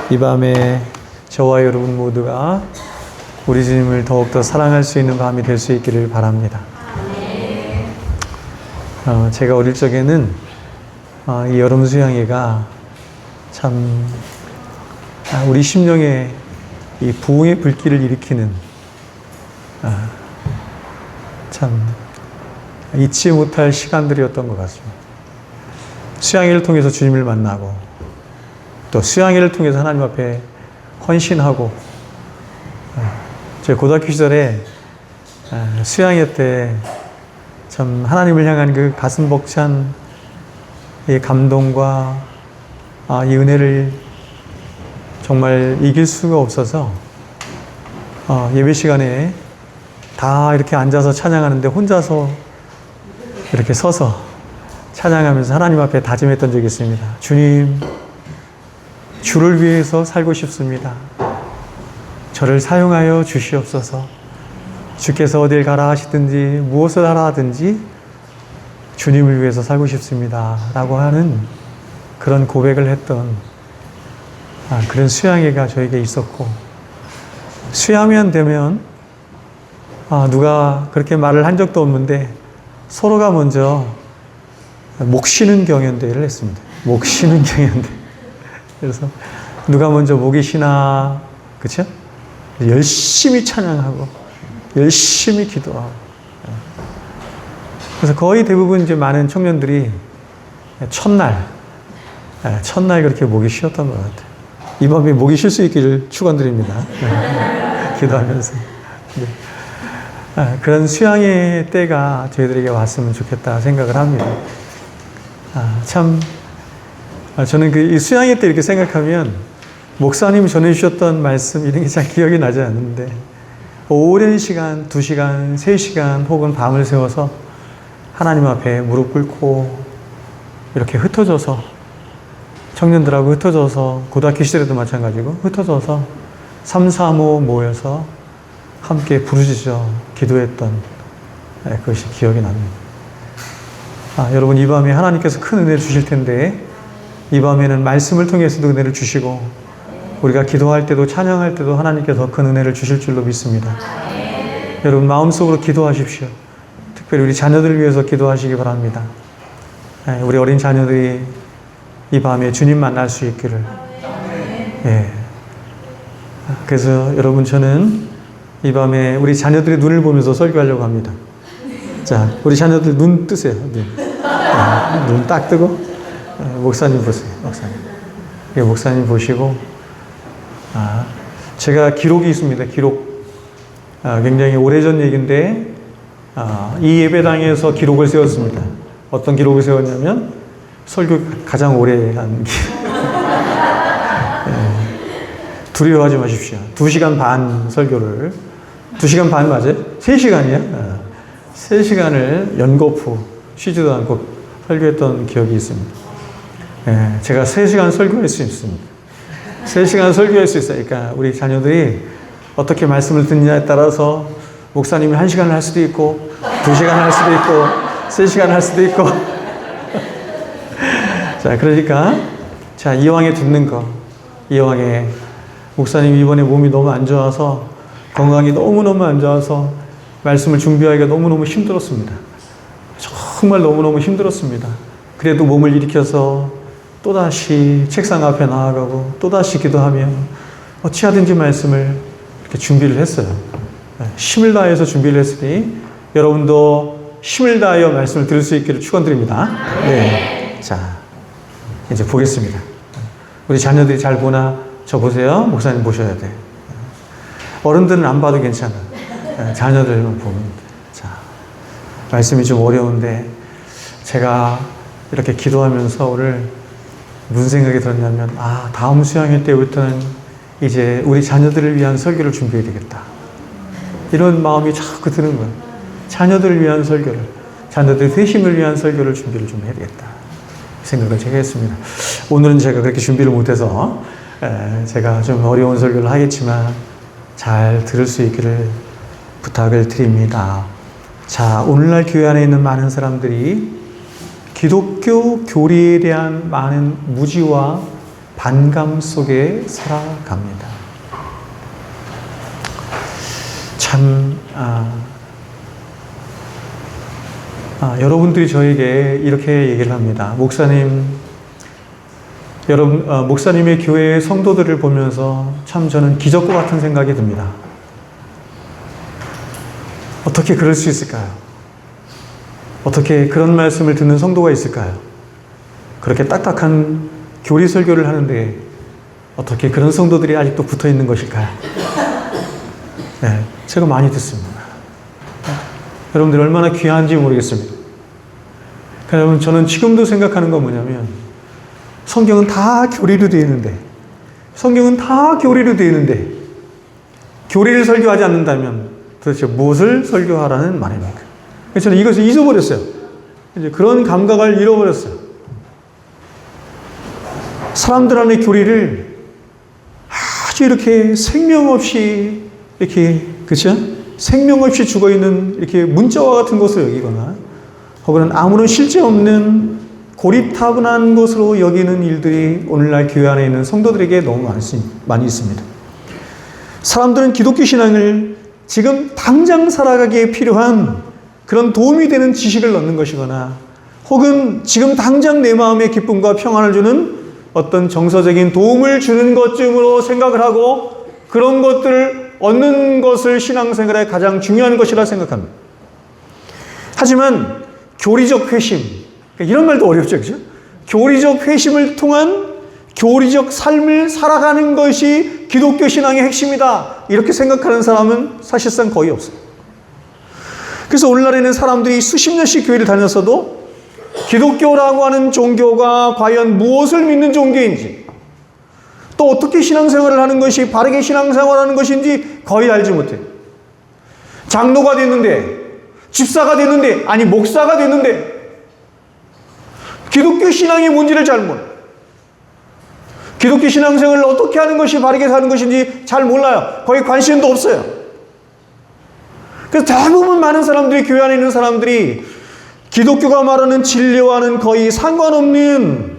이 밤에 저와 여러분 모두가 우리 주님을 더욱더 사랑할 수 있는 밤이 될 수 있기를 바랍니다. 제가 어릴 적에는 이 여름 수양회가 참 우리 심령에 이 부흥의 불길을 일으키는 참 잊지 못할 시간들이었던 것 같습니다. 수양회를 통해서 주님을 만나고 또 수양회를 통해서 하나님 앞에 헌신하고 제 고등학교 시절에 수양회 때 참 하나님을 향한 그 가슴 벅찬 이 감동과 이 은혜를 정말 이길 수가 없어서 예배 시간에 다 이렇게 앉아서 찬양하는데 혼자서 이렇게 서서 찬양하면서 하나님 앞에 다짐했던 적이 있습니다. 주님, 주를 위해서 살고 싶습니다. 저를 사용하여 주시옵소서. 주께서 어딜 가라 하시든지 무엇을 하라 하든지 주님을 위해서 살고 싶습니다. 라고 하는 그런 고백을 했던 그런 수양회가 저에게 있었고, 수양회만 되면 누가 그렇게 말을 한 적도 없는데 서로가 먼저 목 쉬는 경연대회를 했습니다. 목 쉬는 경연대. 그래서 누가 먼저 목이 쉬나, 그쵸? 열심히 찬양하고 열심히 기도하고. 그래서 거의 대부분 이제 많은 청년들이 첫날 그렇게 목이 쉬었던 것 같아요. 이 밤에 목이 쉴 수 있기를 축원드립니다. 기도하면서. 그런 수양의 때가 저희들에게 왔으면 좋겠다 생각을 합니다. 참, 저는 이 수양의 때 이렇게 생각하면 목사님이 전해주셨던 말씀 이런 게 잘 기억이 나지 않는데, 오랜 시간, 2시간, 3시간 혹은 밤을 새워서 하나님 앞에 무릎 꿇고 이렇게 흩어져서, 청년들하고 흩어져서, 고등학교 시절에도 마찬가지고 흩어져서 3, 4모 모여서 함께 부르짖어 기도했던 그것이 기억이 납니다. 여러분, 이 밤에 하나님께서 큰 은혜를 주실 텐데, 이 밤에는 말씀을 통해서도 은혜를 주시고 우리가 기도할 때도 찬양할 때도 하나님께서 큰 은혜를 주실 줄로 믿습니다. 여러분, 마음속으로 기도하십시오. 특별히 우리 자녀들을 위해서 기도하시기 바랍니다. 우리 어린 자녀들이 이 밤에 주님 만날 수 있기를. 그래서 여러분, 저는 이 밤에 우리 자녀들의 눈을 보면서 설교하려고 합니다. 자, 우리 자녀들 눈 뜨세요. 눈 딱 뜨고 목사님 보세요. 목사님 보시고, 제가 기록이 있습니다. 기록. 굉장히 오래전 얘기인데, 이 예배당에서 기록을 세웠습니다. 어떤 기록을 세웠냐면, 설교 가장 오래 한 두려워하지 마십시오. 2시간 반 설교를, 2시간 반 맞아요? 3시간이야? 3시간을 연거푸 쉬지도 않고 설교했던 기억이 있습니다. 제가 3시간 설교할 수 있습니다. 3시간 설교할 수 있어요. 그러니까 우리 자녀들이 어떻게 말씀을 듣느냐에 따라서 목사님이 1시간을 할 수도 있고 2시간을 할 수도 있고 3시간을 할 수도 있고 자, 그러니까 이왕에 듣는 거, 이왕에 목사님 이번에 몸이 너무 안 좋아서, 건강이 너무너무 안 좋아서 말씀을 준비하기가 너무너무 힘들었습니다. 정말 너무너무 힘들었습니다. 그래도 몸을 일으켜서 또다시 책상 앞에 나아가고 또다시 기도하며 어찌하든지 말씀을 이렇게 준비를 했어요. 힘을 다해서 준비를 했으니 여러분도 힘을 다하여 말씀을 들을 수 있기를 축원드립니다. 네. 자, 이제 보겠습니다. 우리 자녀들이 잘 보나? 저 보세요. 목사님 보셔야 돼. 어른들은 안 봐도 괜찮아. 자녀들만 보면 돼. 자, 말씀이 좀 어려운데 제가 이렇게 기도하면서 오늘 무슨 생각이 들었냐면, 다음 수양회 때부터는 이제 우리 자녀들을 위한 설교를 준비해야 되겠다. 이런 마음이 자꾸 드는 거예요. 자녀들을 위한 설교를, 자녀들의 회심을 위한 설교를 준비를 좀 해야 되겠다. 생각을 제가 했습니다. 오늘은 제가 그렇게 준비를 못해서 제가 좀 어려운 설교를 하겠지만 잘 들을 수 있기를 부탁을 드립니다. 자, 오늘날 교회 안에 있는 많은 사람들이 기독교 교리에 대한 많은 무지와 반감 속에 살아갑니다. 참, 여러분들이 저에게 이렇게 얘기를 합니다. 목사님, 목사님의 교회의 성도들을 보면서 참 저는 기적과 같은 생각이 듭니다. 어떻게 그럴 수 있을까요? 어떻게 그런 말씀을 듣는 성도가 있을까요? 그렇게 딱딱한 교리 설교를 하는데 어떻게 그런 성도들이 아직도 붙어 있는 것일까요? 네, 제가 많이 듣습니다. 여러분들 얼마나 귀한지 모르겠습니다. 여러분, 저는 지금도 생각하는 건 뭐냐면, 성경은 다 교리로 되어 있는데, 교리를 설교하지 않는다면 도대체 무엇을 설교하라는 말입니까? 그래서 저는 이것을 잊어버렸어요. 이제 그런 감각을 잃어버렸어요. 사람들 안의 교리를 아주 이렇게 생명 없이, 그쵸? 생명 없이 죽어 있는 이렇게 문자와 같은 것을 여기거나, 혹은 아무런 실제 없는 고리타분한 것으로 여기는 일들이 오늘날 교회 안에 있는 성도들에게 너무 많이 있습니다. 사람들은 기독교 신앙을 지금 당장 살아가기에 필요한 그런 도움이 되는 지식을 넣는 것이거나, 혹은 지금 당장 내 마음에 기쁨과 평안을 주는 어떤 정서적인 도움을 주는 것쯤으로 생각을 하고, 그런 것들을 얻는 것을 신앙생활의 가장 중요한 것이라 생각합니다. 하지만 교리적 회심, 이런 말도 어렵죠, 그죠? 교리적 회심을 통한 교리적 삶을 살아가는 것이 기독교 신앙의 핵심이다, 이렇게 생각하는 사람은 사실상 거의 없어요. 그래서 오늘날에는 사람들이 수십 년씩 교회를 다녔어도 기독교라고 하는 종교가 과연 무엇을 믿는 종교인지, 또 어떻게 신앙생활을 하는 것이 바르게 신앙생활하는 것인지 거의 알지 못해요. 장로가 됐는데, 집사가 됐는데, 아니 목사가 됐는데 기독교 신앙의 뭔지를 잘 몰라요. 기독교 신앙생활을 어떻게 하는 것이 바르게 사는 것인지 잘 몰라요. 거의 관심도 없어요. 그래서 대부분 많은 사람들이, 교회 안에 있는 사람들이 기독교가 말하는 진리와는 거의 상관없는,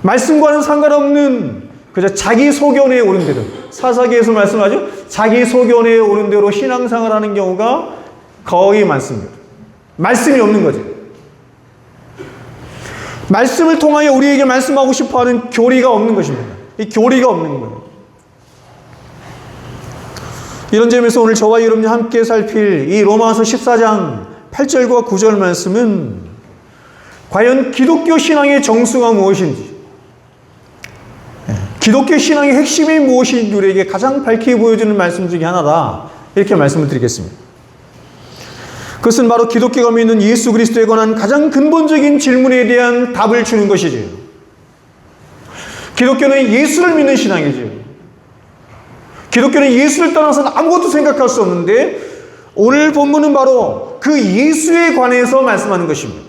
말씀과는 상관없는 그저 자기 소견에 오른 대로, 사사기에서 말씀하죠. 자기 소견에 오른 대로 신앙생활을 하는 경우가 거의 많습니다. 말씀이 없는 거죠. 말씀을 통하여 우리에게 말씀하고 싶어하는 교리가 없는 것입니다. 이 교리가 없는 거예요. 이런 점에서 오늘 저와 여러분이 함께 살필 이 로마서 14장 8절과 9절 말씀은 과연 기독교 신앙의 정수가 무엇인지, 기독교 신앙의 핵심이 무엇인지 우리에게 가장 밝게 보여주는 말씀 중에 하나다, 이렇게 말씀을 드리겠습니다. 그것은 바로 기독교가 믿는 예수 그리스도에 관한 가장 근본적인 질문에 대한 답을 주는 것이지요. 기독교는 예수를 믿는 신앙이지요. 기독교는 예수를 떠나서는 아무것도 생각할 수 없는데, 오늘 본문은 바로 그 예수에 관해서 말씀하는 것입니다.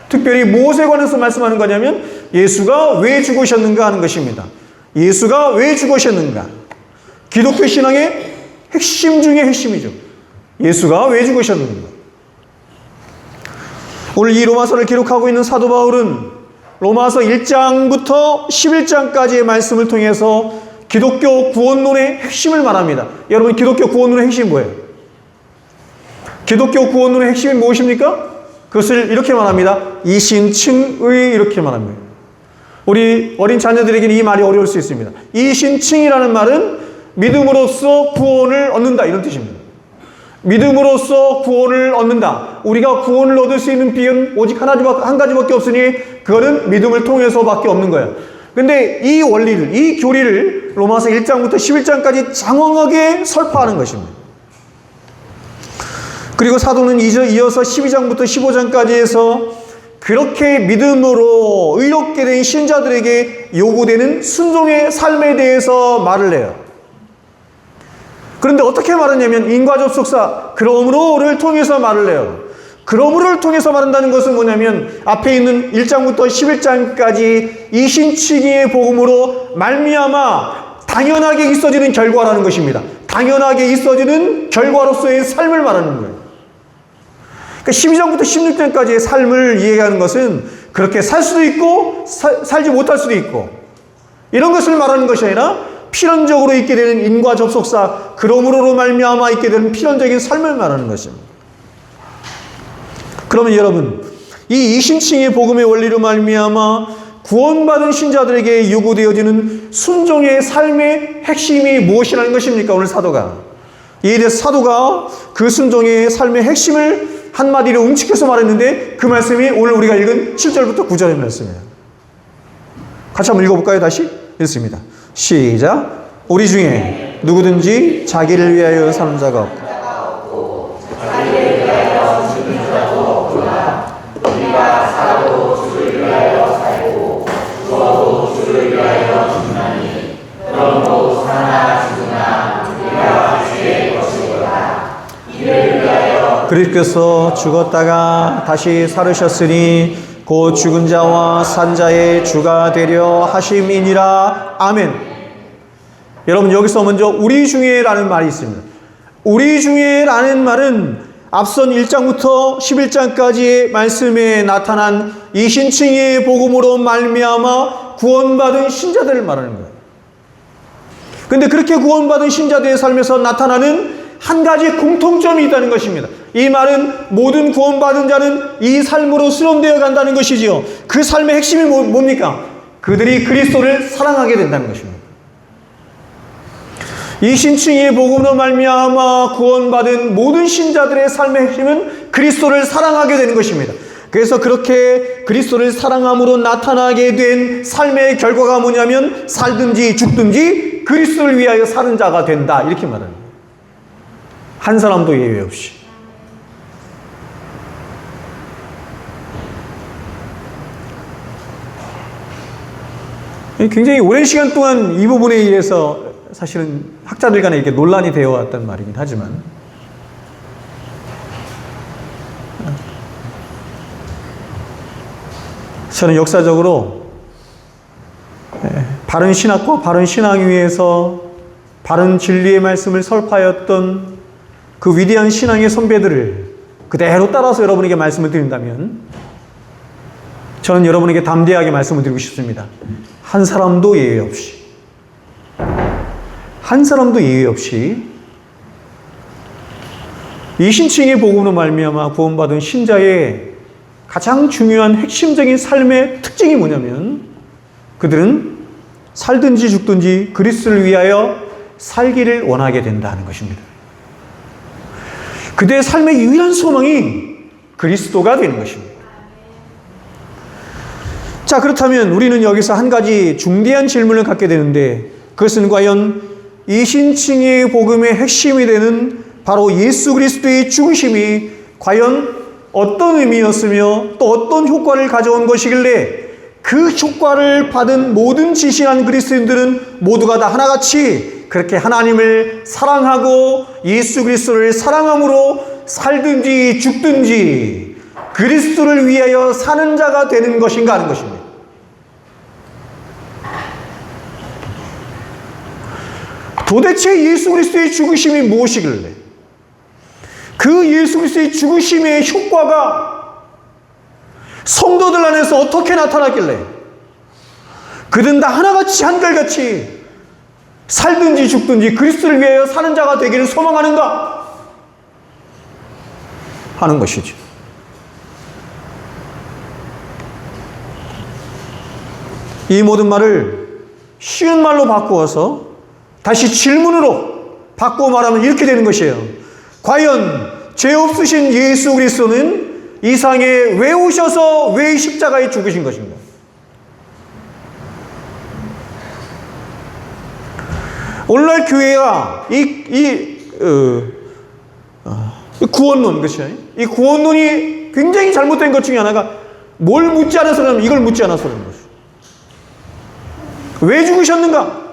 특별히 무엇에 관해서 말씀하는 거냐면 예수가 왜 죽으셨는가 하는 것입니다. 예수가 왜 죽으셨는가? 기독교 신앙의 핵심 중의 핵심이죠. 예수가 왜 죽으셨는가? 오늘 이 로마서를 기록하고 있는 사도 바울은 로마서 1장부터 11장까지의 말씀을 통해서 기독교 구원론의 핵심을 말합니다. 여러분, 기독교 구원론의 핵심이 뭐예요? 기독교 구원론의 핵심이 무엇입니까? 그것을 이렇게 말합니다. 이신칭의, 이렇게 말합니다. 우리 어린 자녀들에게는 이 말이 어려울 수 있습니다. 이신칭이라는 말은 믿음으로써 구원을 얻는다, 이런 뜻입니다. 믿음으로써 구원을 얻는다. 우리가 구원을 얻을 수 있는 비결은 오직 한 가지밖에 없으니 그거는 믿음을 통해서밖에 없는 거예요. 근데 이 원리를, 이 교리를 로마서 1장부터 11장까지 장황하게 설파하는 것입니다. 그리고 사도는 이어서 12장부터 15장까지 해서 그렇게 믿음으로 의롭게 된 신자들에게 요구되는 순종의 삶에 대해서 말을 해요. 그런데 어떻게 말하냐면 인과접속사 그러므로를 통해서 말을 해요. 그러므로를 통해서 말한다는 것은 뭐냐면 앞에 있는 1장부터 11장까지 이신칭의의 복음으로 말미암아 당연하게 있어지는 결과라는 것입니다. 당연하게 있어지는 결과로서의 삶을 말하는 거예요. 그러니까 12장부터 16장까지의 삶을 이해하는 것은 그렇게 살 수도 있고 살지 못할 수도 있고, 이런 것을 말하는 것이 아니라 필연적으로 있게 되는 인과 접속사, 그러므로 말미암아 있게 되는 필연적인 삶을 말하는 것입니다. 그러면 여러분, 이 이신칭의 복음의 원리로 말미암아 구원받은 신자들에게 요구되어지는 순종의 삶의 핵심이 무엇이라는 것입니까? 오늘 사도가 이에 대해서 사도가 그 순종의 삶의 핵심을 한마디로 응축해서 말했는데, 그 말씀이 오늘 우리가 읽은 7절부터 9절의 말씀이에요. 같이 한번 읽어볼까요? 다시 읽습니다. 시작. 우리 중에 누구든지 자기를 위하여 사는 자가 없고 자기를 위하여 죽는 자도 없구나. 우리가 살아도 주를 위하여 살고 죽어도 주를 위하여 죽나니 그러므로 사나 죽으나 우리가 주의 것이로다. 이를 위하여 그리스도께서 죽었다가 다시 살으셨으니 곧 죽은 자와 산 자의 주가 되려 하심이니라. 아멘. 여러분, 여기서 먼저 우리 중에라는 말이 있습니다. 우리 중에라는 말은 앞선 1장부터 11장까지의 말씀에 나타난 이 신칭의 복음으로 말미암아 구원받은 신자들을 말하는 거예요. 그런데 그렇게 구원받은 신자들의 삶에서 나타나는 한 가지 공통점이 있다는 것입니다. 이 말은 모든 구원받은 자는 이 삶으로 수렴되어 간다는 것이지요. 그 삶의 핵심이 뭡니까? 그들이 그리스도를 사랑하게 된다는 것입니다. 이 신칭의 복음으로 말미암아 구원받은 모든 신자들의 삶의 핵심은 그리스도를 사랑하게 되는 것입니다. 그래서 그렇게 그리스도를 사랑함으로 나타나게 된 삶의 결과가 뭐냐면 살든지 죽든지 그리스도를 위하여 사는 자가 된다, 이렇게 말합니다. 한 사람도 예외 없이. 굉장히 오랜 시간 동안 이 부분에 의해서 사실은 학자들 간에 이렇게 논란이 되어 왔단 말이긴 하지만, 저는 역사적으로 바른 신학과 바른 신앙 위에서 바른 진리의 말씀을 설파하였던 그 위대한 신앙의 선배들을 그대로 따라서 여러분에게 말씀을 드린다면, 저는 여러분에게 담대하게 말씀을 드리고 싶습니다. 한 사람도 예외 없이, 한 사람도 예외 없이 이 신칭의 복음으로 말미암아 구원받은 신자의 가장 중요한 핵심적인 삶의 특징이 뭐냐면, 그들은 살든지 죽든지 그리스도를 위하여 살기를 원하게 된다는 것입니다. 그들의 삶의 유일한 소망이 그리스도가 되는 것입니다. 자, 그렇다면 우리는 여기서 한 가지 중대한 질문을 갖게 되는데, 그것은 과연 이 신칭의 복음의 핵심이 되는 바로 예수 그리스도의 중심이 과연 어떤 의미였으며 또 어떤 효과를 가져온 것이길래 그 효과를 받은 모든 지신한 그리스도인들은 모두가 다 하나같이 그렇게 하나님을 사랑하고 예수 그리스도를 사랑함으로 살든지 죽든지 그리스도를 위하여 사는 자가 되는 것인가 하는 것입니다. 도대체 예수 그리스도의 죽으심이 무엇이길래, 그 예수 그리스도의 죽으심의 효과가 성도들 안에서 어떻게 나타났길래 그들은 다 하나같이 한결같이 살든지 죽든지 그리스도를 위하여 사는 자가 되기를 소망하는가 하는 것이죠. 이 모든 말을 쉬운 말로 바꾸어서 다시 질문으로 바꾸어 말하면 이렇게 되는 것이에요. 과연 죄 없으신 예수 그리스도는 이 상에 왜 오셔서 왜 십자가에 죽으신 것인가? 오늘날 교회가 이 구원론, 그렇죠? 이 구원론이 굉장히 잘못된 것 중에 하나가 뭘 묻지 않아서 그러면 이걸 묻지 않아서 그러는 거죠. 왜 죽으셨는가?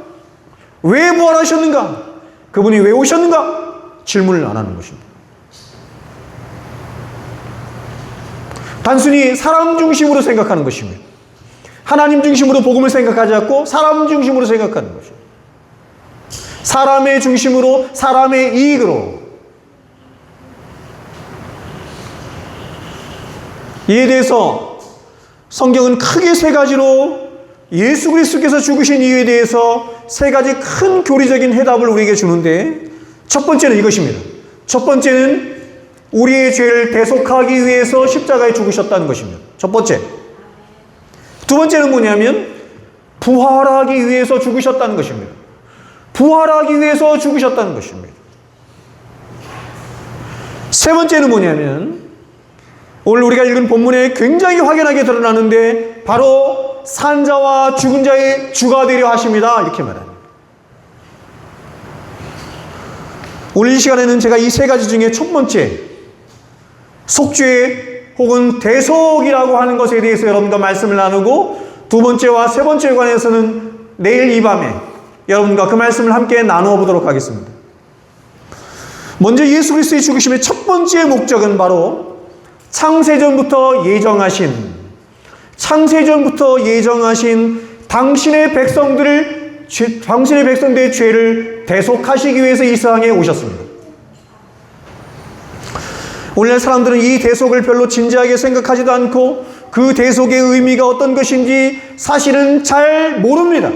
왜 부활하셨는가? 그분이 왜 오셨는가? 질문을 안 하는 것입니다. 단순히 사람 중심으로 생각하는 것입니다. 하나님 중심으로 복음을 생각하지 않고 사람 중심으로 생각하는 것입니다. 사람의 중심으로, 사람의 이익으로. 이에 대해서 성경은 크게 세 가지로 예수 그리스도께서 죽으신 이유에 대해서 세 가지 큰 교리적인 해답을 우리에게 주는데, 첫 번째는 이것입니다. 첫 번째는 우리의 죄를 대속하기 위해서 십자가에 죽으셨다는 것입니다. 첫 번째. 두 번째는 뭐냐면 부활하기 위해서 죽으셨다는 것입니다. 부활하기 위해서 죽으셨다는 것입니다. 세 번째는 뭐냐면 오늘 우리가 읽은 본문에 굉장히 확연하게 드러나는데 바로 산자와 죽은 자의 주가 되려 하십니다. 이렇게 말합니다. 오늘 이 시간에는 제가 이 세 가지 중에 첫 번째, 속죄 혹은 대속이라고 하는 것에 대해서 여러분과 말씀을 나누고, 두 번째와 세 번째에 관해서는 내일 이 밤에 여러분과 그 말씀을 함께 나누어 보도록 하겠습니다. 먼저 예수 그리스도의 죽으심의 첫 번째 목적은 바로 창세전부터 예정하신 당신의 백성들의 죄를 대속하시기 위해서 이 세상에 오셨습니다. 오늘날 사람들은 이 대속을 별로 진지하게 생각하지도 않고 그 대속의 의미가 어떤 것인지 사실은 잘 모릅니다.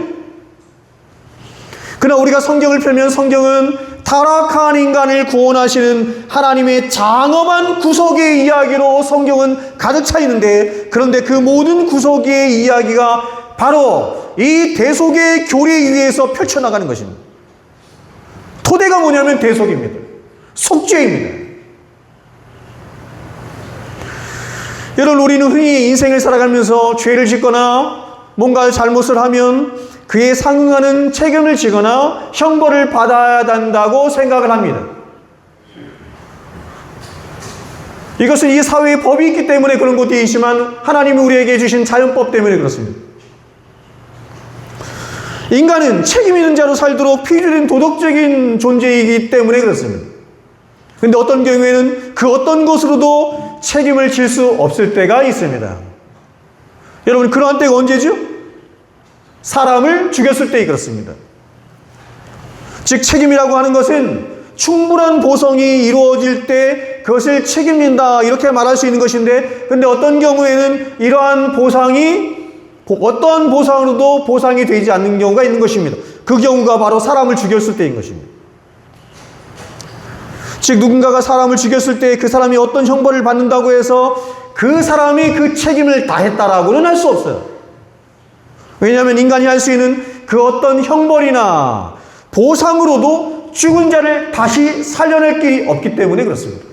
그러나 우리가 성경을 펴면 성경은 타락한 인간을 구원하시는 하나님의 장엄한 구속의 이야기로 성경은 가득 차 있는데, 그런데 그 모든 구속의 이야기가 바로 이 대속의 교리 위에서 펼쳐나가는 것입니다. 토대가 뭐냐면 대속입니다. 속죄입니다. 여러분, 우리는 흔히 인생을 살아가면서 죄를 짓거나 뭔가 잘못을 하면 그에 상응하는 책임을 지거나 형벌을 받아야 한다고 생각을 합니다. 이것은 이 사회의 법이 있기 때문에 그런 것도 있지만 하나님이 우리에게 주신 자연법 때문에 그렇습니다. 인간은 책임 있는 자로 살도록 필요한 도덕적인 존재이기 때문에 그렇습니다. 그런데 어떤 경우에는 그 어떤 것으로도 책임을 질 수 없을 때가 있습니다. 여러분, 그러한 때가 언제죠? 사람을 죽였을 때 그렇습니다. 즉, 책임이라고 하는 것은 충분한 보상이 이루어질 때 그것을 책임진다, 이렇게 말할 수 있는 것인데, 그런데 어떤 경우에는 이러한 보상이 어떤 보상으로도 보상이 되지 않는 경우가 있는 것입니다. 그 경우가 바로 사람을 죽였을 때인 것입니다. 즉, 누군가가 사람을 죽였을 때 그 사람이 어떤 형벌을 받는다고 해서 그 사람이 그 책임을 다했다라고는 할 수 없어요. 왜냐하면 인간이 할 수 있는 그 어떤 형벌이나 보상으로도 죽은 자를 다시 살려낼 길이 없기 때문에 그렇습니다.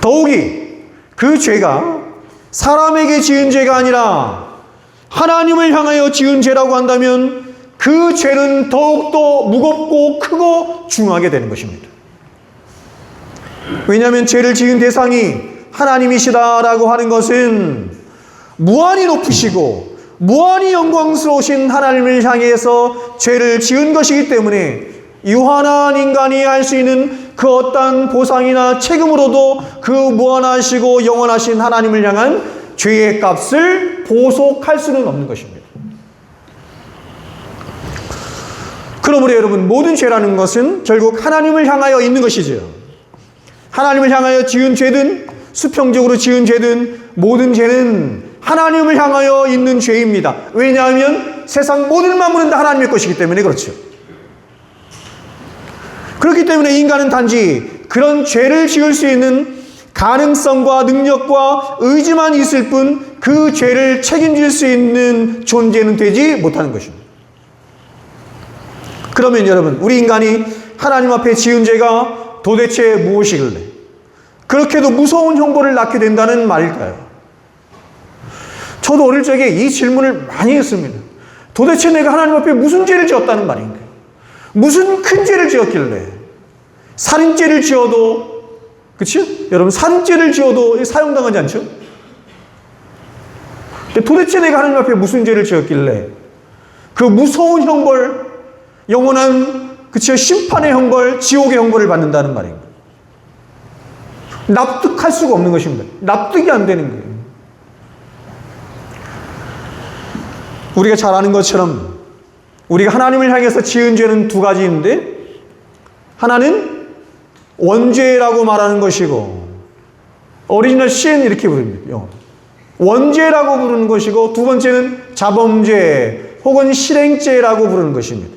더욱이 그 죄가 사람에게 지은 죄가 아니라 하나님을 향하여 지은 죄라고 한다면 그 죄는 더욱더 무겁고 크고 중하게 되는 것입니다. 왜냐하면 죄를 지은 대상이 하나님이시다라고 하는 것은 무한히 높으시고 무한히 영광스러우신 하나님을 향해서 죄를 지은 것이기 때문에 유한한 인간이 할 수 있는 그 어떠한 보상이나 책임으로도 그 무한하시고 영원하신 하나님을 향한 죄의 값을 보속할 수는 없는 것입니다. 그러므로 여러분, 모든 죄라는 것은 결국 하나님을 향하여 있는 것이죠. 하나님을 향하여 지은 죄든 수평적으로 지은 죄든 모든 죄는 하나님을 향하여 있는 죄입니다. 왜냐하면 세상 모든 만물은 다 하나님의 것이기 때문에 그렇죠. 그렇기 때문에 인간은 단지 그런 죄를 지을 수 있는 가능성과 능력과 의지만 있을 뿐 그 죄를 책임질 수 있는 존재는 되지 못하는 것입니다. 그러면 여러분, 우리 인간이 하나님 앞에 지은 죄가 도대체 무엇이길래 그렇게도 무서운 형벌을 낳게 된다는 말일까요? 저도 어릴 적에 이 질문을 많이 했습니다. 도대체 내가 하나님 앞에 무슨 죄를 지었다는 말인가요? 무슨 큰 죄를 지었길래? 살인죄를 지어도, 그렇죠? 여러분, 살인죄를 지어도 사형당하지 않죠? 도대체 내가 하나님 앞에 무슨 죄를 지었길래 그 무서운 형벌, 영원한, 그렇죠, 심판의 형벌, 지옥의 형벌을 받는다는 말인가요? 납득할 수가 없는 것입니다. 납득이 안 되는 거예요. 우리가 잘 아는 것처럼 우리가 하나님을 향해서 지은 죄는 두 가지인데, 하나는 원죄라고 말하는 것이고 오리지널 신 이렇게 부릅니다. 원죄라고 부르는 것이고, 두 번째는 자범죄 혹은 실행죄라고 부르는 것입니다.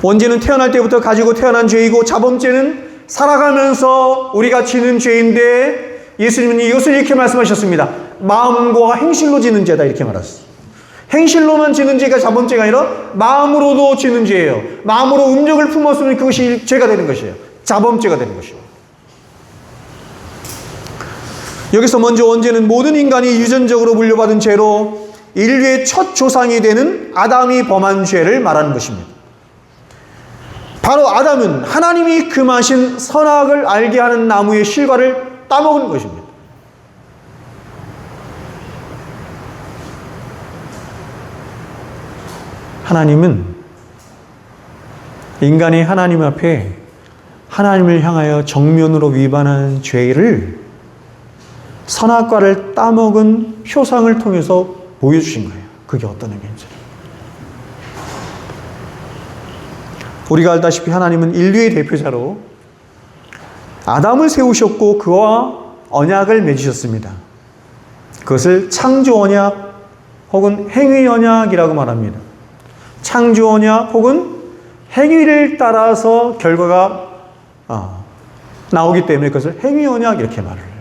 원죄는 태어날 때부터 가지고 태어난 죄이고, 자범죄는 살아가면서 우리가 지는 죄인데, 예수님은 이것을 이렇게 말씀하셨습니다. 마음과 행실로 지는 죄다, 이렇게 말했어요. 행실로만 지는 죄가 자범죄가 아니라 마음으로도 지는 죄예요. 마음으로 음욕을 품었으면 그것이 죄가 되는 것이에요. 자범죄가 되는 것이에요. 여기서 먼저 원죄는 모든 인간이 유전적으로 물려받은 죄로 인류의 첫 조상이 되는 아담이 범한 죄를 말하는 것입니다. 바로 아담은 하나님이 금하신 선악을 알게 하는 나무의 실과를 따먹은 것입니다. 하나님은 인간이 하나님 앞에 하나님을 향하여 정면으로 위반한 죄를 선악과를 따먹은 표상을 통해서 보여주신 거예요. 그게 어떤 의미인지. 우리가 알다시피 하나님은 인류의 대표자로 아담을 세우셨고 그와 언약을 맺으셨습니다. 그것을 창조 언약 혹은 행위 언약이라고 말합니다. 창조 언약 혹은 행위를 따라서 결과가 나오기 때문에 그것을 행위 언약 이렇게 말을 해요.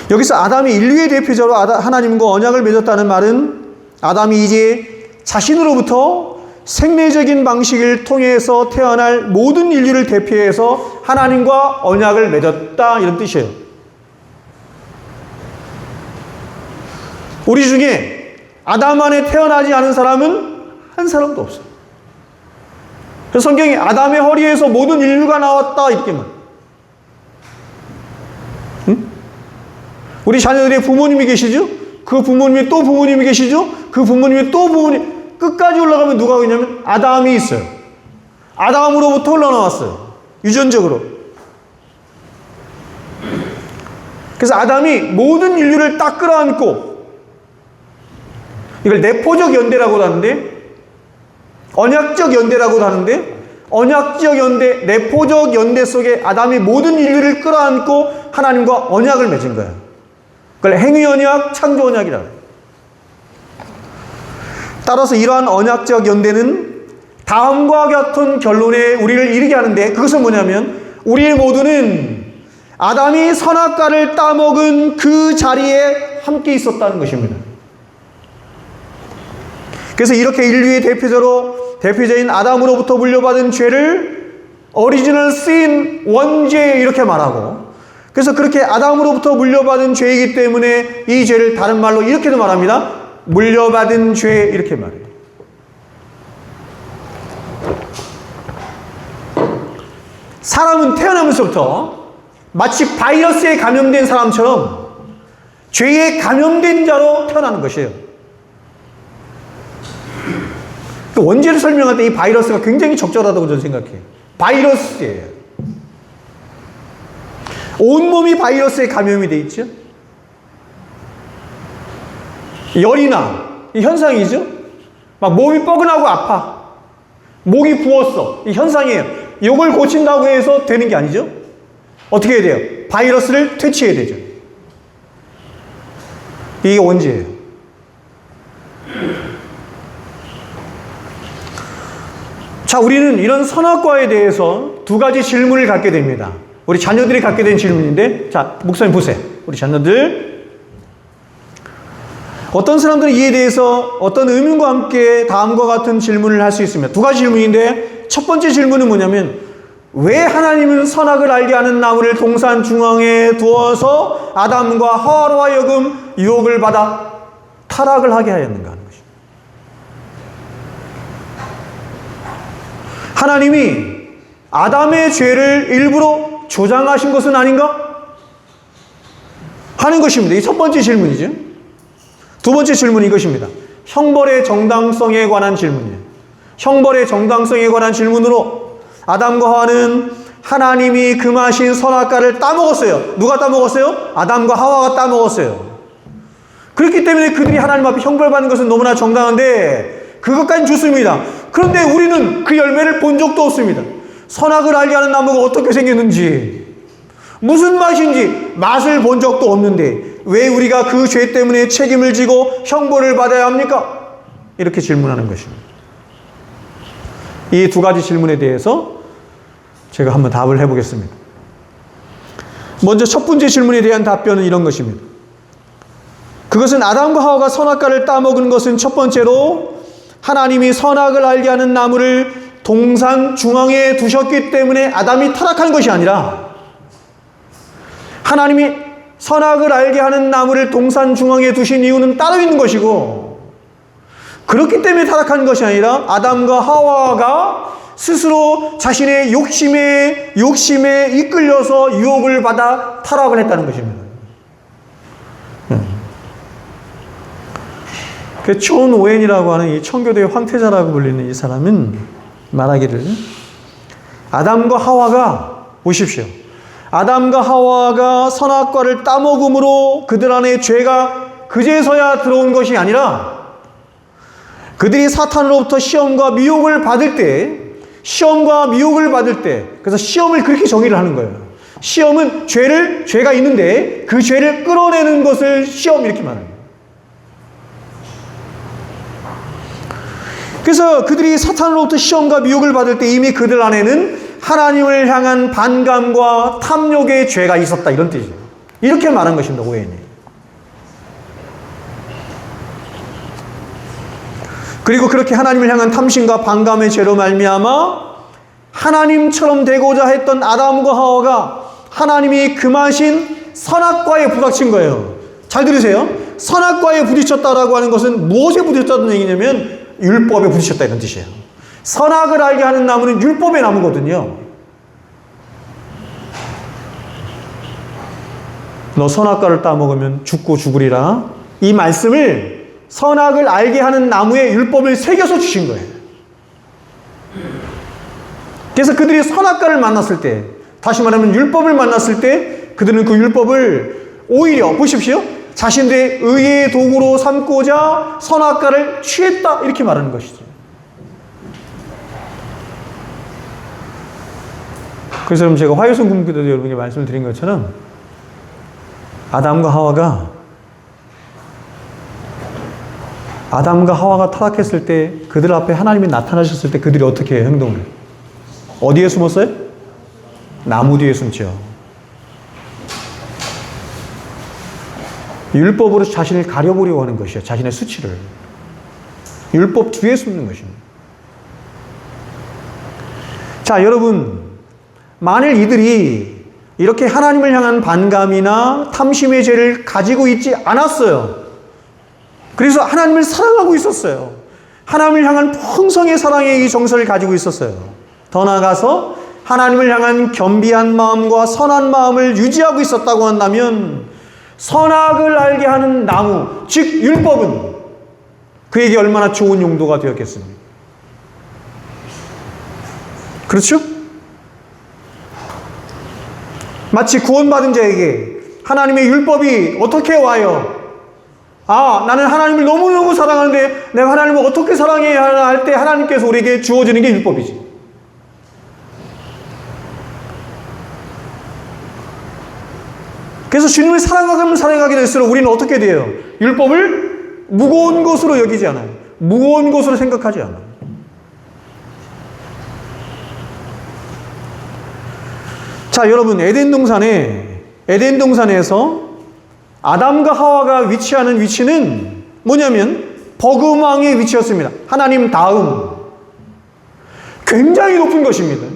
여기서 아담이 인류의 대표자로 하나님과 언약을 맺었다는 말은 아담이 이제 자신으로부터 생리적인 방식을 통해서 태어날 모든 인류를 대표해서 하나님과 언약을 맺었다, 이런 뜻이에요. 우리 중에 아담 안에 태어나지 않은 사람은 한 사람도 없어요. 그래서 성경이 아담의 허리에서 모든 인류가 나왔다, 이렇게 말. 응? 우리 자녀들의 부모님이 계시죠? 그 부모님이 또 부모님이 계시죠? 그 부모님이 또 부모님, 끝까지 올라가면 누가 있냐면 아담이 있어요. 아담으로부터 흘러나왔어요. 유전적으로. 그래서 아담이 모든 인류를 딱 끌어안고, 이걸 내포적 연대라고도 하는데, 언약적 연대라고도 하는데, 언약적 연대, 내포적 연대 속에 아담이 모든 인류를 끌어안고 하나님과 언약을 맺은 거예요. 그걸 행위 언약, 창조 언약이라고 해요. 따라서 이러한 언약적 연대는 다음과 같은 결론에 우리를 이르게 하는데, 그것은 뭐냐면 우리 모두는 아담이 선악과를 따먹은 그 자리에 함께 있었다는 것입니다. 그래서 이렇게 인류의 대표자인 아담으로부터 물려받은 죄를 오리지널 sin, 원죄 이렇게 말하고, 그래서 그렇게 아담으로부터 물려받은 죄이기 때문에 이 죄를 다른 말로 이렇게도 말합니다. 물려받은 죄, 이렇게 말해요. 사람은 태어나면서부터 마치 바이러스에 감염된 사람처럼 죄에 감염된 자로 태어나는 것이에요. 원죄를 설명할 때 이 바이러스가 굉장히 적절하다고 저는 생각해요. 바이러스예요. 온몸이 바이러스에 감염이 돼 있죠. 열이 나, 이 현상이죠. 막 몸이 뻐근하고 아파, 목이 부었어, 이 현상이에요. 이걸 고친다고 해서 되는 게 아니죠. 어떻게 해야 돼요? 바이러스를 퇴치해야 되죠. 이게 원죄예요. 자, 우리는 이런 선악과에 대해서 두 가지 질문을 갖게 됩니다. 우리 자녀들이 갖게 된 질문인데, 자, 목사님 보세요. 우리 자녀들, 어떤 사람들은 이에 대해서 어떤 의문과 함께 다음과 같은 질문을 할 수 있습니다. 두 가지 질문인데, 첫 번째 질문은 뭐냐면, 왜 하나님은 선악을 알게 하는 나무를 동산 중앙에 두어서 아담과 하와로 하여금 유혹을 받아 타락을 하게 하였는가 하는 것입니다. 하나님이 아담의 죄를 일부러 조장하신 것은 아닌가? 하는 것입니다. 이 첫 번째 질문이죠. 두 번째 질문은 이것입니다. 형벌의 정당성에 관한 질문이에요. 형벌의 정당성에 관한 질문으로 아담과 하와는 하나님이 금하신 선악과를 따먹었어요. 누가 따먹었어요? 아담과 하와가 따먹었어요. 그렇기 때문에 그들이 하나님 앞에 형벌받는 것은 너무나 정당한데 그것까지는 좋습니다. 그런데 우리는 그 열매를 본 적도 없습니다. 선악을 알게 하는 나무가 어떻게 생겼는지, 무슨 맛인지 맛을 본 적도 없는데 왜 우리가 그 죄 때문에 책임을 지고 형벌을 받아야 합니까? 이렇게 질문하는 것입니다. 이 두 가지 질문에 대해서 제가 한번 답을 해보겠습니다. 먼저 첫 번째 질문에 대한 답변은 이런 것입니다. 그것은 아담과 하와가 선악과를 따먹은 것은 첫 번째로 하나님이 선악을 알게 하는 나무를 동산 중앙에 두셨기 때문에 아담이 타락한 것이 아니라, 하나님이 선악을 알게 하는 나무를 동산 중앙에 두신 이유는 따로 있는 것이고, 그렇기 때문에 타락한 것이 아니라 아담과 하와가 스스로 자신의 욕심에 이끌려서 유혹을 받아 타락을 했다는 것입니다. 존 오웬이라고 하는 이 청교도의 황태자라고 불리는 이 사람은 말하기를, 아담과 하와가, 보십시오, 아담과 하와가 선악과를 따먹음으로 그들 안에 죄가 그제서야 들어온 것이 아니라, 그들이 사탄으로부터 시험과 미혹을 받을 때, 그래서 시험을 그렇게 정의를 하는 거예요. 시험은 죄가 있는데 그 죄를 끌어내는 것을 시험, 이렇게 말합니다. 그래서 그들이 사탄으로부터 시험과 미혹을 받을 때 이미 그들 안에는 하나님을 향한 반감과 탐욕의 죄가 있었다, 이런 뜻이에요. 이렇게 말한 것입니다, 오웬이. 그리고 그렇게 하나님을 향한 탐심과 반감의 죄로 말미암아 하나님처럼 되고자 했던 아담과 하와가 하나님이 금하신 선악과에 부닥친 거예요. 잘 들으세요. 선악과에 부딪혔다라고 하는 것은 무엇에 부딪혔다는 얘기냐면 율법에 부딪혔다, 이런 뜻이에요. 선악을 알게 하는 나무는 율법의 나무거든요. 너 선악과를 따먹으면 죽고 죽으리라, 이 말씀을 선악을 알게 하는 나무에 율법을 새겨서 주신 거예요. 그래서 그들이 선악과를 만났을 때, 다시 말하면 율법을 만났을 때, 그들은 그 율법을 오히려, 보십시오, 자신들의 의의 도구로 삼고자 선악과를 취했다, 이렇게 말하는 것이죠. 그래서 여러분, 제가 화요성 군기도 여러분에게 말씀을 드린 것처럼 아담과 하와가 타락했을 때, 그들 앞에 하나님이 나타나셨을 때 그들이 어떻게 해요? 행동을 어디에 숨었어요? 나무 뒤에 숨죠. 율법으로 자신을 가려보려고 하는 것이에요. 자신의 수치를 율법 뒤에 숨는 것입니다. 자, 여러분, 만일 이들이 이렇게 하나님을 향한 반감이나 탐심의 죄를 가지고 있지 않았어요. 그래서 하나님을 사랑하고 있었어요. 하나님을 향한 풍성의 사랑의 이 정서를 가지고 있었어요. 더 나아가서 하나님을 향한 겸비한 마음과 선한 마음을 유지하고 있었다고 한다면, 선악을 알게 하는 나무, 즉 율법은 그에게 얼마나 좋은 용도가 되었겠습니까? 그렇죠? 마치 구원받은 자에게 하나님의 율법이 어떻게 와요? 나는 하나님을 너무너무 사랑하는데 내가 하나님을 어떻게 사랑해야 하나 할 때 하나님께서 우리에게 주어지는 게 율법이지. 그래서 주님을 사랑하게 될수록 우리는 어떻게 돼요? 율법을 무거운 것으로 여기지 않아요. 무거운 것으로 생각하지 않아요. 자, 여러분, 에덴 동산에서 아담과 하와가 위치하는 위치는 뭐냐면 버금왕의 위치였습니다. 하나님 다음 굉장히 높은 것입니다.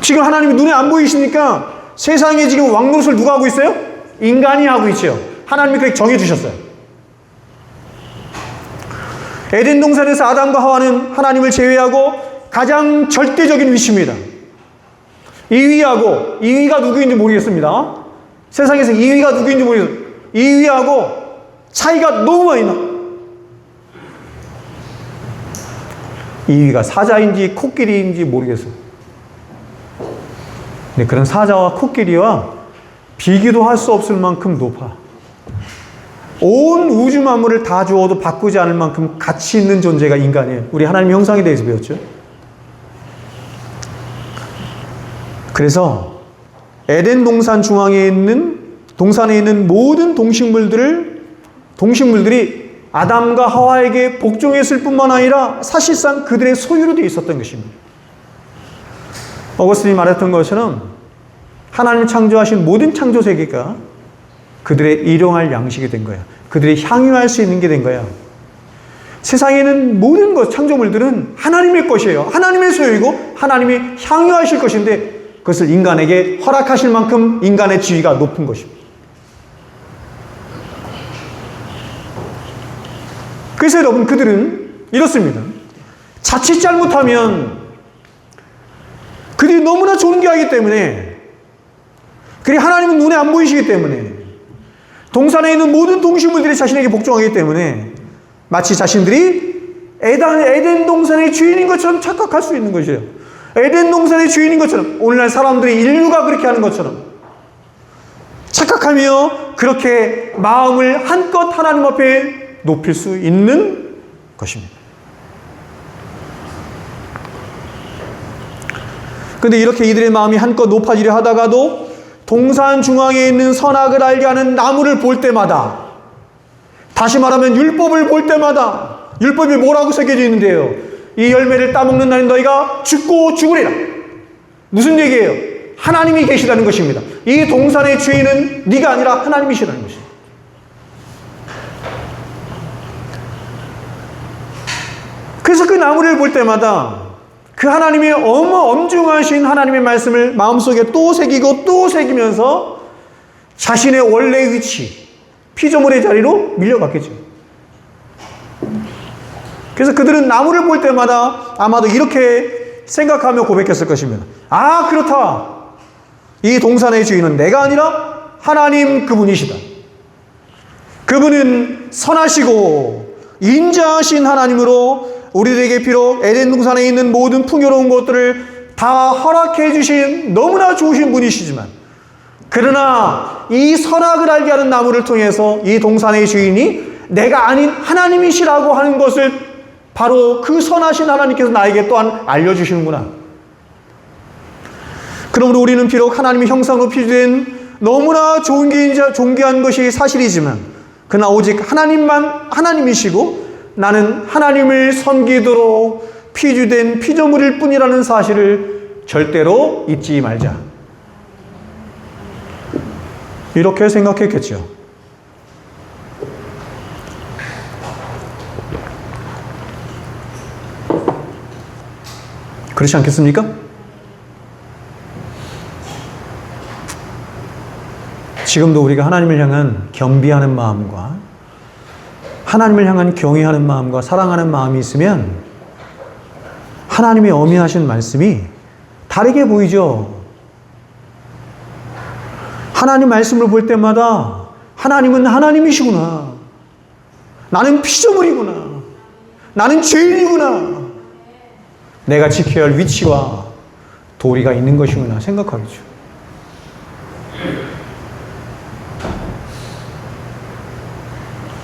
지금 하나님이 눈에 안 보이시니까 세상에 지금 왕노릇을 누가 하고 있어요? 인간이 하고 있죠. 하나님이 그렇게 정해주셨어요. 에덴 동산에서 아담과 하와는 하나님을 제외하고 가장 절대적인 위치입니다. 2위가 누구인지 모르겠습니다. 세상에서 2위가 누구인지 모르겠어요. 2위하고 차이가 너무 많이 나. 2위가 사자인지 코끼리인지 모르겠어요. 근데 그런 사자와 코끼리와 비교도 할 수 없을 만큼 높아. 온 우주 만물을 다 주어도 바꾸지 않을 만큼 가치 있는 존재가 인간이에요. 우리 하나님 형상에 대해서 배웠죠. 그래서 에덴 동산 중앙에 있는 동산에 있는 모든 동식물들이 아담과 하와에게 복종했을 뿐만 아니라 사실상 그들의 소유로 되어 있었던 것입니다. 어거스틴이 말했던 것처럼 하나님 창조하신 모든 창조 세계가 그들의 일용할 양식이 된 거야. 그들이 향유할 수 있는 게 된 거야. 세상에 있는 모든 창조물들은 하나님의 것이에요. 하나님의 소유이고 하나님이 향유하실 것인데 그것을 인간에게 허락하실 만큼 인간의 지위가 높은 것입니다. 그래서 여러분, 그들은 이렇습니다. 자칫 잘못하면 그들이 너무나 존귀하기 때문에, 그리고 하나님은 눈에 안 보이시기 때문에, 동산에 있는 모든 동식물들이 자신에게 복종하기 때문에 마치 자신들이 에덴 동산의 주인인 것처럼 착각할 수 있는 것이에요. 에덴 동산의 주인인 것처럼, 오늘날 사람들이 인류가 그렇게 하는 것처럼 착각하며 그렇게 마음을 한껏 하나님 앞에 높일 수 있는 것입니다. 그런데 이렇게 이들의 마음이 한껏 높아지려 하다가도 동산 중앙에 있는 선악을 알게 하는 나무를 볼 때마다, 다시 말하면 율법을 볼 때마다, 율법이 뭐라고 새겨져 있는데요? 이 열매를 따먹는 날에 너희가 죽고 죽으리라. 무슨 얘기예요? 하나님이 계시다는 것입니다. 이 동산의 주인은 네가 아니라 하나님이시라는 것입니다. 그래서 그 나무를 볼 때마다 그 하나님의 엄중하신 하나님의 말씀을 마음속에 또 새기고 또 새기면서 자신의 원래의 위치, 피조물의 자리로 밀려갔겠죠. 그래서 그들은 나무를 볼 때마다 아마도 이렇게 생각하며 고백했을 것입니다. 아, 그렇다. 이 동산의 주인은 내가 아니라 하나님 그분이시다. 그분은 선하시고 인자하신 하나님으로 우리들에게 비록 에덴 동산에 있는 모든 풍요로운 것들을 다 허락해 주신 너무나 좋으신 분이시지만, 그러나 이 선악을 알게 하는 나무를 통해서 이 동산의 주인이 내가 아닌 하나님이시라고 하는 것을 바로 그 선하신 하나님께서 나에게 또한 알려주시는구나. 그러므로 우리는 비록 하나님의 형상으로 피조된 너무나 존귀한 것이 사실이지만, 그러나 오직 하나님만 하나님이시고 나는 하나님을 섬기도록 피조된 피조물일 뿐이라는 사실을 절대로 잊지 말자. 이렇게 생각했겠죠. 그렇지 않겠습니까? 지금도 우리가 하나님을 향한 겸비하는 마음과 하나님을 향한 경외하는 마음과 사랑하는 마음이 있으면 하나님의 엄미하신 말씀이 다르게 보이죠. 하나님 말씀을 볼 때마다 하나님은 하나님이시구나. 나는 피조물이구나. 나는 죄인이구나. 내가 지켜야 할 위치와 도리가 있는 것이구나 생각하겠죠.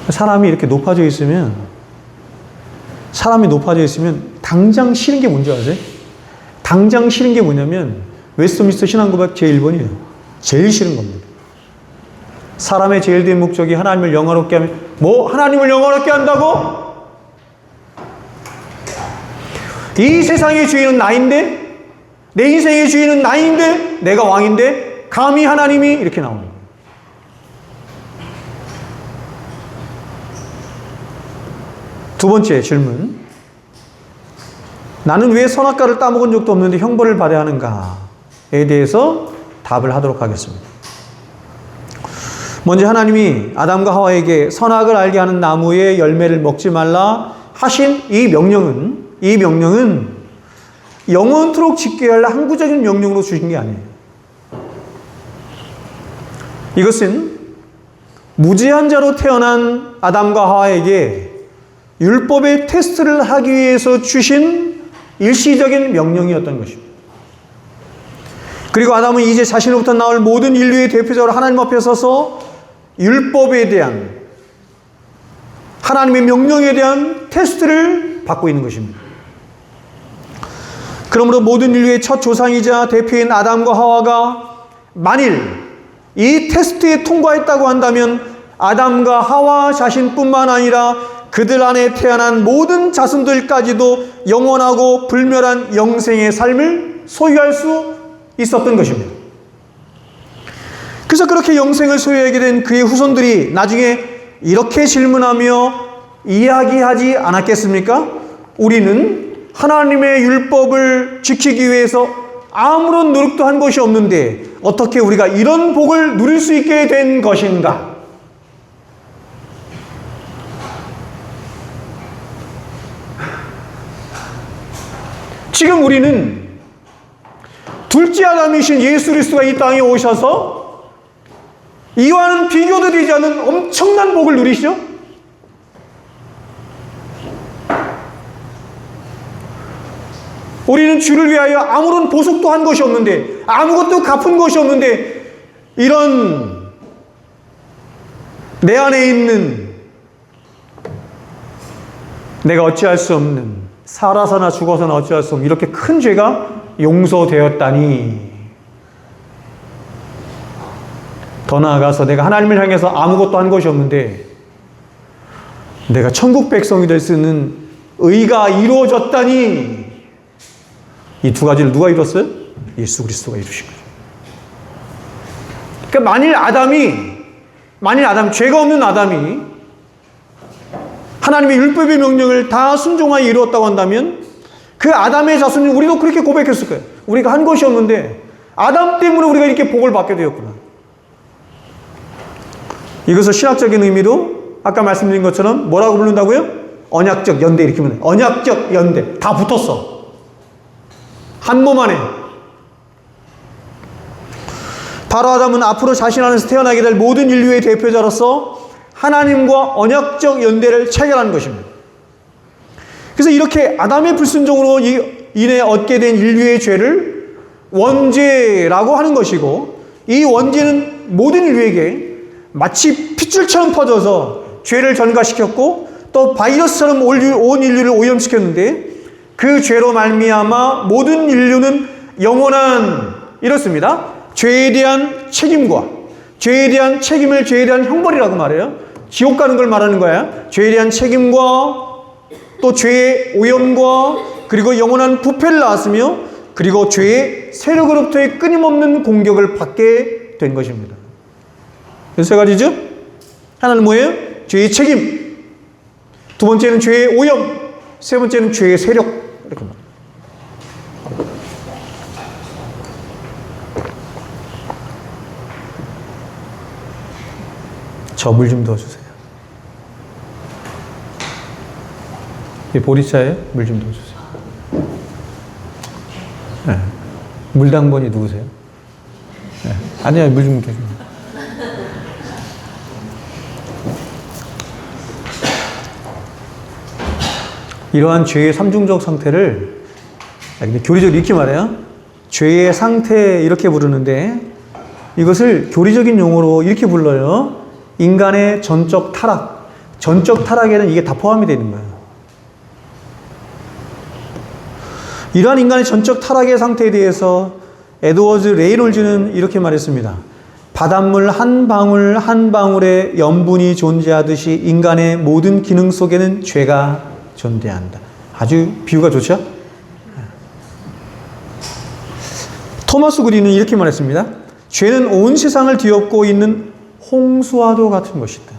사람이 이렇게 높아져 있으면 당장 싫은 게 뭔지 아세요? 당장 싫은 게 뭐냐면 웨스트민스터 신앙고백 제1번이에요. 제일 싫은 겁니다. 사람의 제일 된 목적이 하나님을 영화롭게 하면, 뭐 하나님을 영화롭게 한다고? 이 세상의 주인은 나인데, 내 인생의 주인은 나인데, 내가 왕인데 감히 하나님이, 이렇게 나옵니다. 두 번째 질문. 나는 왜 선악과를 따먹은 적도 없는데 형벌을 받아야 하는가에 대해서 답을 하도록 하겠습니다. 먼저 하나님이 아담과 하와에게 선악을 알게 하는 나무의 열매를 먹지 말라 하신 이 명령은 영원토록 지켜야 할 항구적인 명령으로 주신 게 아니에요. 이것은 무죄한 자로 태어난 아담과 하와에게 율법의 테스트를 하기 위해서 주신 일시적인 명령이었던 것입니다. 그리고 아담은 이제 자신으로부터 나올 모든 인류의 대표적으로 하나님 앞에 서서 율법에 대한, 하나님의 명령에 대한 테스트를 받고 있는 것입니다. 그러므로 모든 인류의 첫 조상이자 대표인 아담과 하와가 만일 이 테스트에 통과했다고 한다면 아담과 하와 자신뿐만 아니라 그들 안에 태어난 모든 자손들까지도 영원하고 불멸한 영생의 삶을 소유할 수 있었던 것입니다. 그래서 그렇게 영생을 소유하게 된 그의 후손들이 나중에 이렇게 질문하며 이야기하지 않았겠습니까? 우리는 하나님의 율법을 지키기 위해서 아무런 노력도 한 것이 없는데 어떻게 우리가 이런 복을 누릴 수 있게 된 것인가? 지금 우리는 둘째 아담이신 예수 그리스도가 이 땅에 오셔서 이와는 비교도 되지 않는 엄청난 복을 누리시죠? 우리는 주를 위하여 아무런 보석도 한 것이 없는데, 아무것도 갚은 것이 없는데, 이런 내 안에 있는 내가 어찌할 수 없는, 살아서나 죽어서나 어찌할 수 없는 이렇게 큰 죄가 용서되었다니, 더 나아가서 내가 하나님을 향해서 아무것도 한 것이 없는데 내가 천국 백성이 될 수 있는 의가 이루어졌다니, 이 두 가지를 누가 이뤘어요? 예수 그리스도가 이루신 거죠. 그러니까 만일 죄가 없는 아담이 하나님의 율법의 명령을 다 순종하여 이루었다고 한다면 그 아담의 자손은 우리도 그렇게 고백했을 거예요. 우리가 한 것이 없는데 아담 때문에 우리가 이렇게 복을 받게 되었구나. 이것을 신학적인 의미로 아까 말씀드린 것처럼 뭐라고 부른다고요? 언약적 연대, 이렇게 부르는 거예요. 언약적 연대. 다 붙었어. 한 몸 안에. 바로 아담은 앞으로 자신 안에서 태어나게 될 모든 인류의 대표자로서 하나님과 언약적 연대를 체결한 것입니다. 그래서 이렇게 아담의 불순종으로 인해 얻게 된 인류의 죄를 원죄라고 하는 것이고, 이 원죄는 모든 인류에게 마치 핏줄처럼 퍼져서 죄를 전가시켰고 또 바이러스처럼 온 인류를 오염시켰는데, 그 죄로 말미암아 모든 인류는 영원한, 이렇습니다, 죄에 대한 책임과 죄에 대한 책임을 죄에 대한 형벌이라고 말해요. 지옥 가는 걸 말하는 거야. 죄에 대한 책임과 또 죄의 오염과 그리고 영원한 부패를 낳았으며, 그리고 죄의 세력으로부터의 끊임없는 공격을 받게 된 것입니다. 그래서 세 가지죠. 하나는 뭐예요? 죄의 책임. 두 번째는 죄의 오염. 세 번째는 죄의 세력. 이렇게 말합니다. 저 물 좀 넣어주세요. 이 보리차에 물 좀 넣어주세요. 네. 물당번이 누구세요? 네. 아니요, 물 좀 넣어주세요. 이러한 죄의 삼중적 상태를 교리적으로 이렇게 말해요. 죄의 상태 이렇게 부르는데, 이것을 교리적인 용어로 이렇게 불러요. 인간의 전적 타락. 전적 타락에는 이게 다 포함이 되는 거예요. 이러한 인간의 전적 타락의 상태에 대해서 에드워드 레이놀즈는 이렇게 말했습니다. 바닷물 한 방울 한 방울에 염분이 존재하듯이 인간의 모든 기능 속에는 죄가 존재한다. 아주 비유가 좋죠? 토마스 그린은 이렇게 말했습니다. 죄는 온 세상을 뒤엎고 있는 홍수와도 같은 것이다.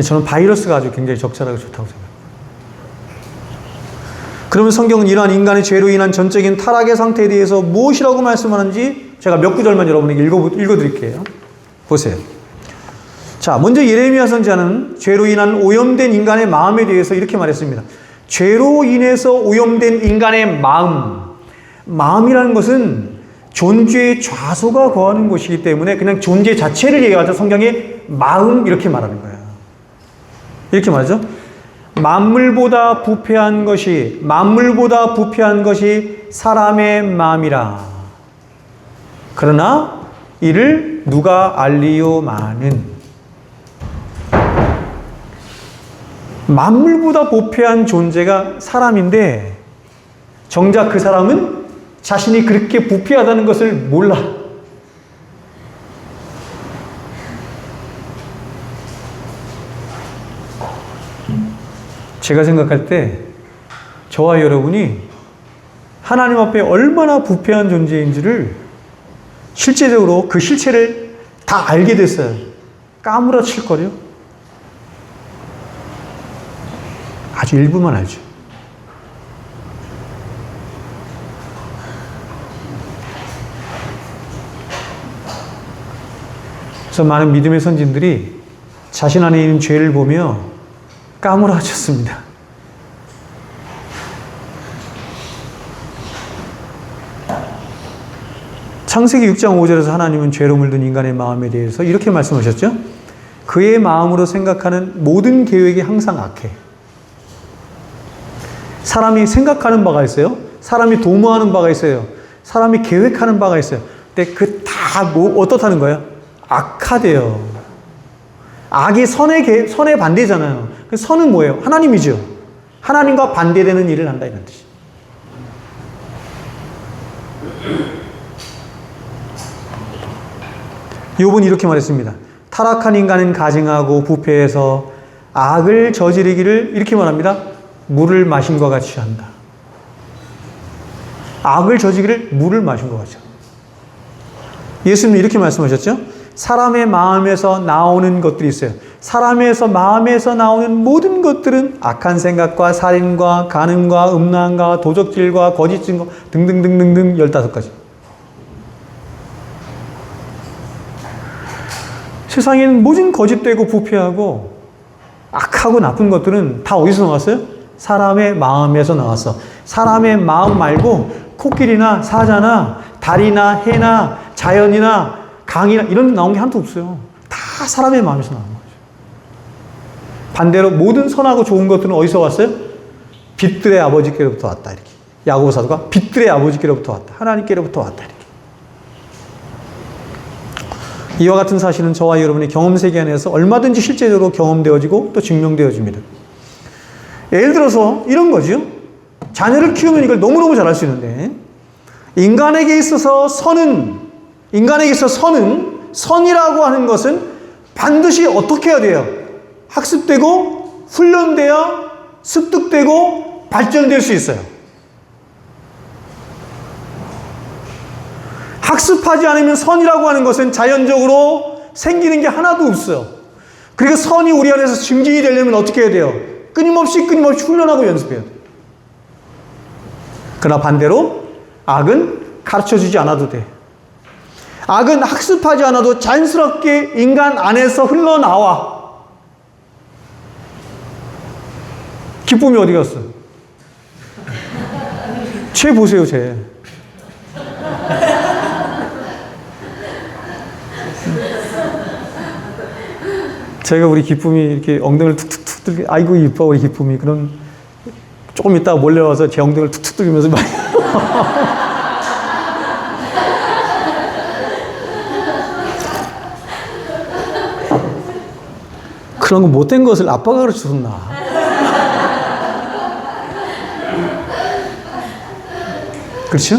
저는 바이러스가 아주 굉장히 적절하고 좋다고 생각합니다. 그러면 성경은 이러한 인간의 죄로 인한 전적인 타락의 상태에 대해서 무엇이라고 말씀하는지 제가 몇 구절만 여러분에게 읽어드릴게요. 보세요. 자, 먼저 예레미야 선지자는 죄로 인한 오염된 인간의 마음에 대해서 이렇게 말했습니다. 죄로 인해서 오염된 인간의 마음이라는 것은 존재의 좌소가 거하는 것이기 때문에 그냥 존재 자체를 얘기하죠. 성경에 마음 이렇게 말하는 거예요. 이렇게 말하죠. 만물보다 부패한 것이 사람의 마음이라. 그러나 이를 누가 알리요마는. 만물보다 부패한 존재가 사람인데 정작 그 사람은 자신이 그렇게 부패하다는 것을 몰라. 제가 생각할 때 저와 여러분이 하나님 앞에 얼마나 부패한 존재인지를 실제적으로 그 실체를 다 알게 됐어요. 까무러칠걸요? 아주 일부만 알죠. 그래서 많은 믿음의 선진들이 자신 안에 있는 죄를 보며 까무러쳤습니다. 창세기 6장 5절에서 하나님은 죄로 물든 인간의 마음에 대해서 이렇게 말씀하셨죠. 그의 마음으로 생각하는 모든 계획이 항상 악해. 사람이 생각하는 바가 있어요. 사람이 도모하는 바가 있어요. 사람이 계획하는 바가 있어요. 근데 그 다 어떻다는 거예요? 악하대요. 악이 선의 반대잖아요. 그 선은 뭐예요? 하나님이죠. 하나님과 반대되는 일을 한다 이런 뜻이에요. 욥은 이렇게 말했습니다. 타락한 인간은 가증하고 부패해서 악을 저지르기를 이렇게 말합니다. 물을 마신 것 같이 한다. 악을 저지르기를 물을 마신 것 같이 한다. 예수님은 이렇게 말씀하셨죠. 사람의 마음에서 나오는 것들이 있어요. 사람에서 마음에서 나오는 모든 것들은 악한 생각과 살인과 간음과 음란과 도적질과 거짓 증거 등등등등등 15가지. 세상에는 모든 거짓되고 부패하고 악하고 나쁜 것들은 다 어디서 나왔어요? 사람의 마음에서 나왔어. 사람의 마음 말고 코끼리나 사자나 달이나 해나 자연이나 강이나 이런 나온 게 하나도 없어요. 다 사람의 마음에서 나온 거죠. 반대로 모든 선하고 좋은 것들은 어디서 왔어요? 빛들의 아버지께로부터 왔다. 이렇게 야고보 사도가 빛들의 아버지께로부터 왔다. 하나님께로부터 왔다. 이렇게. 이와 같은 사실은 저와 여러분의 경험 세계 안에서 얼마든지 실제적으로 경험되어지고 또 증명되어집니다. 예를 들어서 이런 거죠. 자녀를 키우면 이걸 너무너무 잘할 수 있는데 인간에게 있어서 선은 선이라고 하는 것은 반드시 어떻게 해야 돼요? 학습되고 훈련되어 습득되고 발전될 수 있어요. 학습하지 않으면 선이라고 하는 것은 자연적으로 생기는 게 하나도 없어요. 그리고 선이 우리 안에서 증진이 되려면 어떻게 해야 돼요? 끊임없이 훈련하고 연습해야 돼요. 그러나 반대로 악은 가르쳐주지 않아도 돼. 악은 학습하지 않아도 자연스럽게 인간 안에서 흘러나와. 기쁨이 어디 갔어? 쟤 보세요, 쟤. 제가 우리 기쁨이 이렇게 엉덩이를 툭툭툭 들게, 아이고 이뻐 우리 기쁨이. 그럼 조금 있다가 몰래 와서 제 엉덩이를 툭툭 들면서 막 그런 거 못된 것을 아빠가 가르쳐줬나? 그렇죠?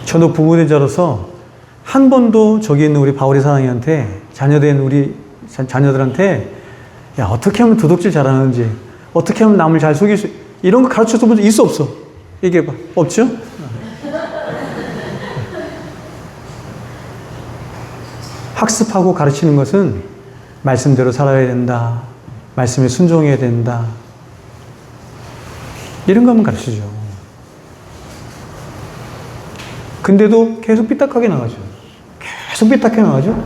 저도 부모된 자로서 한 번도 저기 있는 우리 바울의 사랑이한테 자녀된 우리 자녀들한테 야 어떻게 하면 도둑질 잘하는지 어떻게 하면 남을 잘 속일 수 이런 거 가르쳐준 본 적 있어 없어? 얘기해봐. 없죠? 학습하고 가르치는 것은 말씀대로 살아야 된다. 말씀에 순종해야 된다. 이런 거 하면 가르치죠. 근데도 계속 삐딱하게 나가죠. 계속 삐딱하게 나가죠.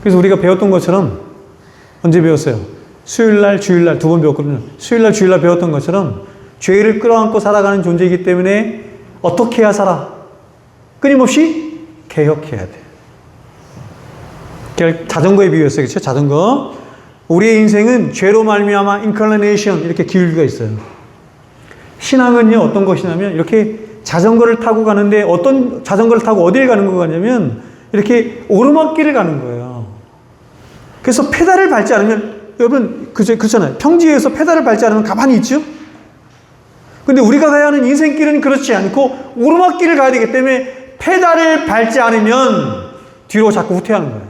그래서 우리가 배웠던 것처럼 언제 배웠어요? 수요일날, 주일날 2번 배웠거든요. 수요일날, 주일날 배웠던 것처럼 죄를 끌어안고 살아가는 존재이기 때문에 어떻게 해야 살아? 끊임없이 개혁해야 돼. 자전거에 비유했어요. 그렇죠? 자전거. 우리의 인생은 죄로 말미암아 인컬리네이션 이렇게 기울기가 있어요. 신앙은요 어떤 것이냐면 이렇게 자전거를 타고 가는데 어떤 자전거를 타고 어디를 가는 거 같냐면 이렇게 오르막길을 가는 거예요. 그래서 페달을 밟지 않으면 여러분 그렇잖아요. 평지에서 페달을 밟지 않으면 가만히 있죠. 근데 우리가 가야 하는 인생길은 그렇지 않고 오르막길을 가야 되기 때문에 페달을 밟지 않으면 뒤로 자꾸 후퇴하는 거예요.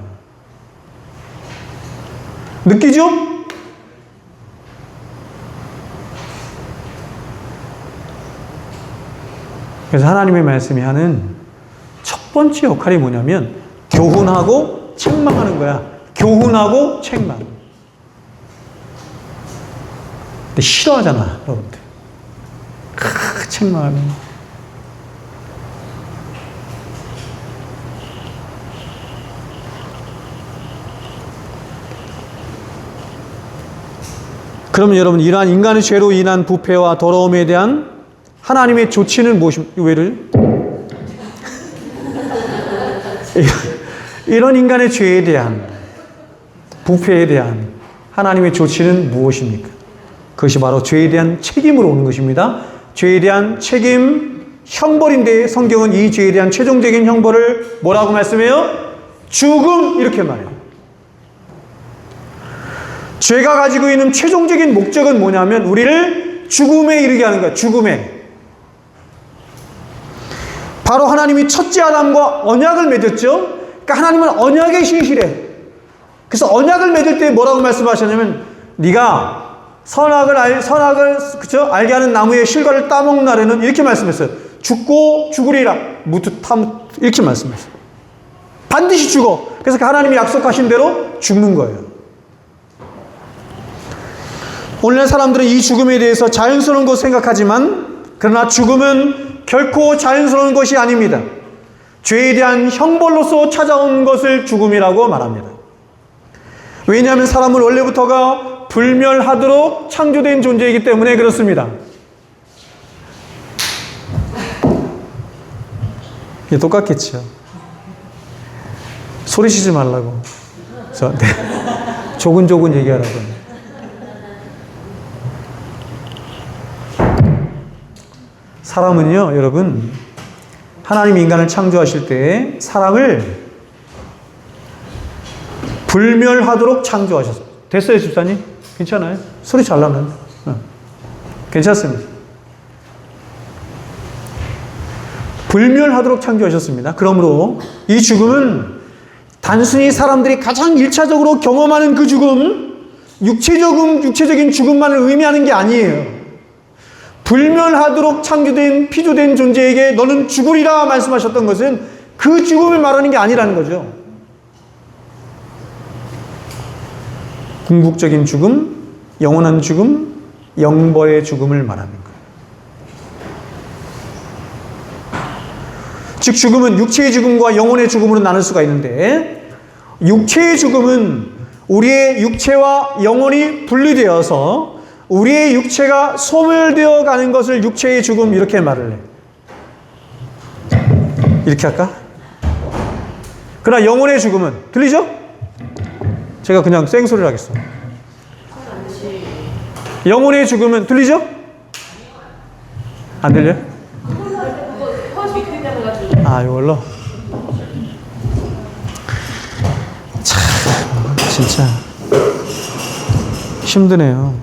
느끼죠? 그래서 하나님의 말씀이 하는 첫 번째 역할이 뭐냐면 교훈하고 책망하는 거야. 교훈하고 책망. 근데 싫어하잖아, 여러분들. 책망하면. 그러면 여러분, 이러한 인간의 죄로 인한 부패와 더러움에 대한 하나님의 조치는 무엇입니까? 왜를? 이런 인간의 죄에 대한, 부패에 대한 하나님의 조치는 무엇입니까? 그것이 바로 죄에 대한 책임으로 오는 것입니다. 죄에 대한 책임, 형벌인데 성경은 이 죄에 대한 최종적인 형벌을 뭐라고 말씀해요? 죽음, 이렇게 말해요. 죄가 가지고 있는 최종적인 목적은 뭐냐면 우리를 죽음에 이르게 하는 거야. 죽음에. 바로 하나님이 첫째 아담과 언약을 맺었죠. 그러니까 하나님은 언약의 신실해. 그래서 언약을 맺을 때 뭐라고 말씀하셨냐면 네가 선악을 그죠? 알게 하는 나무의 실과를 따먹는 날에는 이렇게 말씀했어요. 죽고 죽으리라. 이렇게 말씀했어요. 반드시 죽어. 그래서 하나님이 약속하신 대로 죽는 거예요. 오늘날 사람들은 이 죽음에 대해서 자연스러운 것 생각하지만 그러나 죽음은 결코 자연스러운 것이 아닙니다. 죄에 대한 형벌로서 찾아온 것을 죽음이라고 말합니다. 왜냐하면 사람은 원래부터가 불멸하도록 창조된 존재이기 때문에 그렇습니다. 이게 똑같겠죠. 소리치지 말라고. 저한테 조근조근 얘기하라고. 사람은요, 여러분, 하나님이 인간을 창조하실 때 사람을 불멸하도록 창조하셨어요. 됐어요, 집사님? 괜찮아요? 소리 잘 나는데. 괜찮습니다. 불멸하도록 창조하셨습니다. 그러므로 이 죽음은 단순히 사람들이 가장 1차적으로 경험하는 그 죽음, 육체적인 죽음만을 의미하는 게 아니에요. 불멸하도록 창조된 피조된 존재에게 너는 죽으리라 말씀하셨던 것은 그 죽음을 말하는 게 아니라는 거죠. 궁극적인 죽음, 영원한 죽음, 영벌의 죽음을 말하는 거예요. 즉 죽음은 육체의 죽음과 영혼의 죽음으로 나눌 수가 있는데 육체의 죽음은 우리의 육체와 영혼이 분리되어서 우리의 육체가 소멸되어 가는 것을 육체의 죽음 이렇게 말을 해. 이렇게 할까? 그러나 영혼의 죽음은 들리죠? 제가 그냥 생소리를 하겠어. 영혼의 죽음은 들리죠? 안 들려요? 아, 이걸로? 참, 진짜 힘드네요.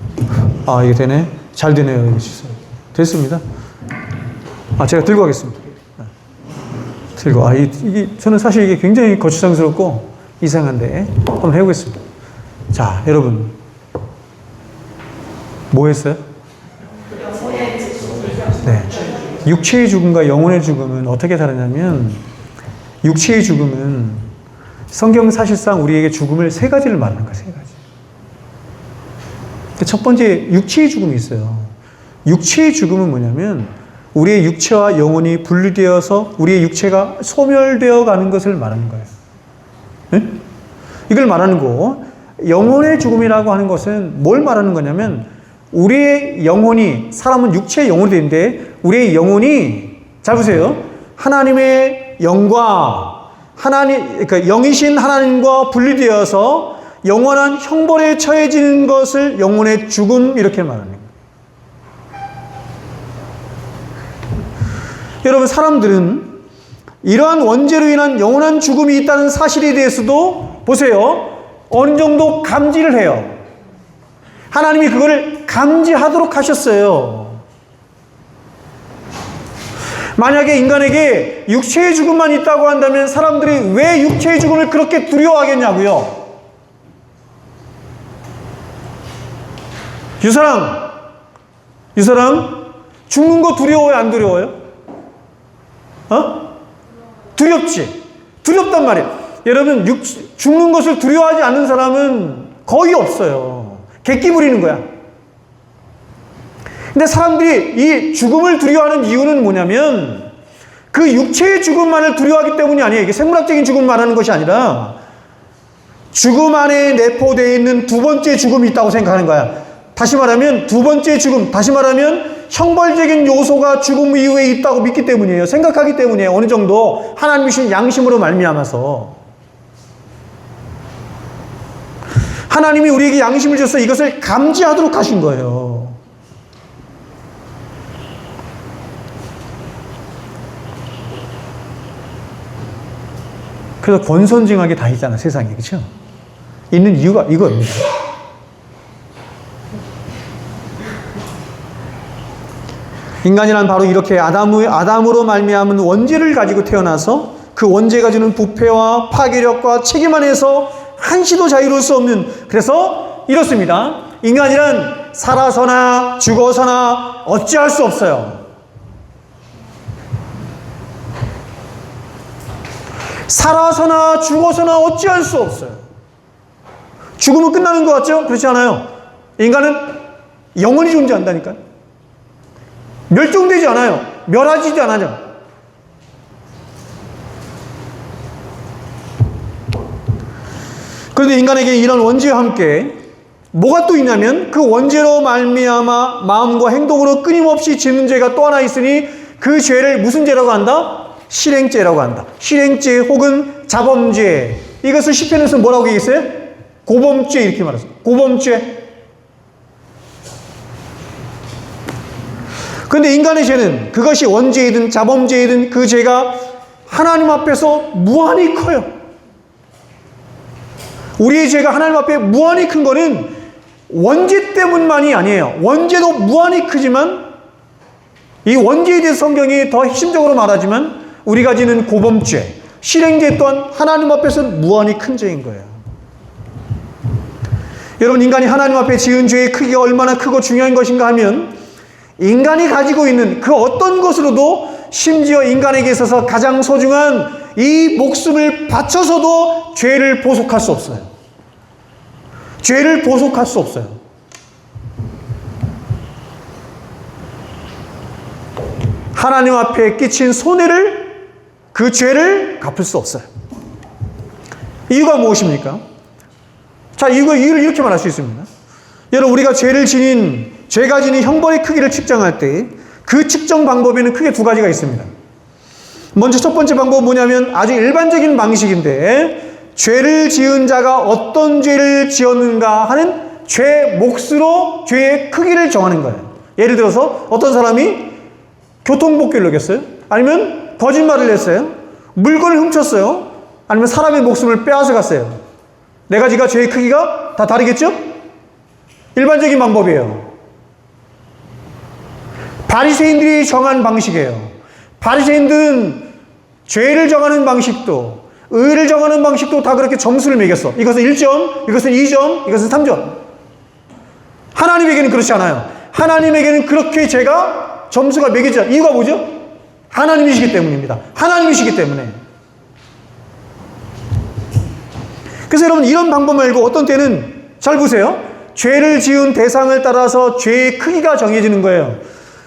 아, 이게 되네? 잘 되네요. 됐습니다. 아, 제가 들고 가겠습니다. 들고. 아, 저는 사실 이게 굉장히 거추장스럽고 이상한데, 한번 해보겠습니다. 자, 여러분. 뭐 했어요? 네. 육체의 죽음과 영혼의 죽음은 어떻게 다르냐면, 육체의 죽음은 성경은 사실상 우리에게 죽음을 세 가지를 말하는 거예요. 세 가지. 첫 번째, 육체의 죽음이 있어요. 육체의 죽음은 뭐냐면 우리의 육체와 영혼이 분리되어서 우리의 육체가 소멸되어 가는 것을 말하는 거예요. 네? 이걸 말하는 거. 영혼의 죽음이라고 하는 것은 뭘 말하는 거냐면 우리의 영혼이, 사람은 육체의 영혼이 되는데 우리의 영혼이, 잘 보세요. 하나님의 영과 그러니까 영이신 하나님과 분리되어서 영원한 형벌에 처해지는 것을 영혼의 죽음 이렇게 말하는 거예요. 여러분, 사람들은 이러한 원죄로 인한 영원한 죽음이 있다는 사실에 대해서도 보세요. 어느 정도 감지를 해요. 하나님이 그거를 감지하도록 하셨어요. 만약에 인간에게 육체의 죽음만 있다고 한다면 사람들이 왜 육체의 죽음을 그렇게 두려워하겠냐고요. 유사랑 죽는 거 두려워요, 안 두려워요? 두렵지. 두렵단 말이에요. 여러분, 죽는 것을 두려워하지 않는 사람은 거의 없어요. 객기 부리는 거야. 근데 사람들이 이 죽음을 두려워하는 이유는 뭐냐면 그 육체의 죽음만을 두려워하기 때문이 아니에요. 이게 생물학적인 죽음을 말하는 것이 아니라 죽음 안에 내포되어 있는 두 번째 죽음이 있다고 생각하는 거야. 다시 말하면 두 번째 죽음, 다시 말하면 형벌적인 요소가 죽음 이후에 있다고 믿기 때문이에요. 생각하기 때문이에요. 어느 정도 하나님이 주신 양심으로 말미암아서. 하나님이 우리에게 양심을 줘서 이것을 감지하도록 하신 거예요. 그래서 권선징악이 다 있잖아, 세상에. 그렇죠? 있는 이유가 이거입니다. 인간이란 바로 이렇게 아담으로 말미암은 원죄를 가지고 태어나서 그 원죄가 주는 부패와 파괴력과 책임 안에서 한시도 자유로울 수 없는, 그래서 이렇습니다. 인간이란 살아서나 죽어서나 어찌할 수 없어요. 살아서나 죽어서나 어찌할 수 없어요. 죽으면 끝나는 것 같죠? 그렇지 않아요. 인간은 영원히 존재한다니까요. 멸종되지 않아요. 멸하지도 않아요. 그런데 인간에게 이런 원죄와 함께 뭐가 또 있냐면 그 원죄로 말미암아 마음과 행동으로 끊임없이 짓는 죄가 또 하나 있으니 그 죄를 무슨 죄라고 한다? 실행죄라고 한다. 실행죄 혹은 자범죄. 이것을 시편에서 뭐라고 얘기했어요? 고범죄 이렇게 말했어요. 고범죄. 그런데 인간의 죄는 그것이 원죄이든 자범죄이든 그 죄가 하나님 앞에서 무한히 커요. 우리의 죄가 하나님 앞에 무한히 큰 거는 원죄 때문만이 아니에요. 원죄도 무한히 크지만 이 원죄에 대해서 성경이 더 핵심적으로 말하지만 우리가 지는 고범죄, 실행죄 또한 하나님 앞에서는 무한히 큰 죄인 거예요. 여러분, 인간이 하나님 앞에 지은 죄의 크기가 얼마나 크고 중요한 것인가 하면 인간이 가지고 있는 그 어떤 것으로도 심지어 인간에게 있어서 가장 소중한 이 목숨을 바쳐서도 죄를 보속할 수 없어요. 죄를 보속할 수 없어요. 하나님 앞에 끼친 손해를, 그 죄를 갚을 수 없어요. 이유가 무엇입니까? 자, 이유를 이렇게 말할 수 있습니다. 여러분, 우리가 죄가 지닌 형벌의 크기를 측정할 때 그 측정 방법에는 크게 두 가지가 있습니다. 먼저 첫 번째 방법은 뭐냐면 아주 일반적인 방식인데 죄를 지은 자가 어떤 죄를 지었는가 하는 죄 몫으로 죄의 크기를 정하는 거예요. 예를 들어서 어떤 사람이 교통법규를 어겼어요? 아니면 거짓말을 했어요? 물건을 훔쳤어요? 아니면 사람의 목숨을 빼앗아 갔어요? 네 가지가 죄의 크기가 다 다르겠죠? 일반적인 방법이에요. 바리새인들이 정한 방식이에요. 바리새인들은 죄를 정하는 방식도 의를 정하는 방식도 다 그렇게 점수를 매겼어. 이것은 1점, 이것은 2점, 이것은 3점. 하나님에게는 그렇지 않아요. 하나님에게는 그렇게 죄가 점수가 매겨지지 않아요. 이유가 뭐죠? 하나님이시기 때문입니다. 하나님이시기 때문에. 그래서 여러분, 이런 방법 말고 어떤 때는 잘 보세요. 죄를 지은 대상을 따라서 죄의 크기가 정해지는 거예요.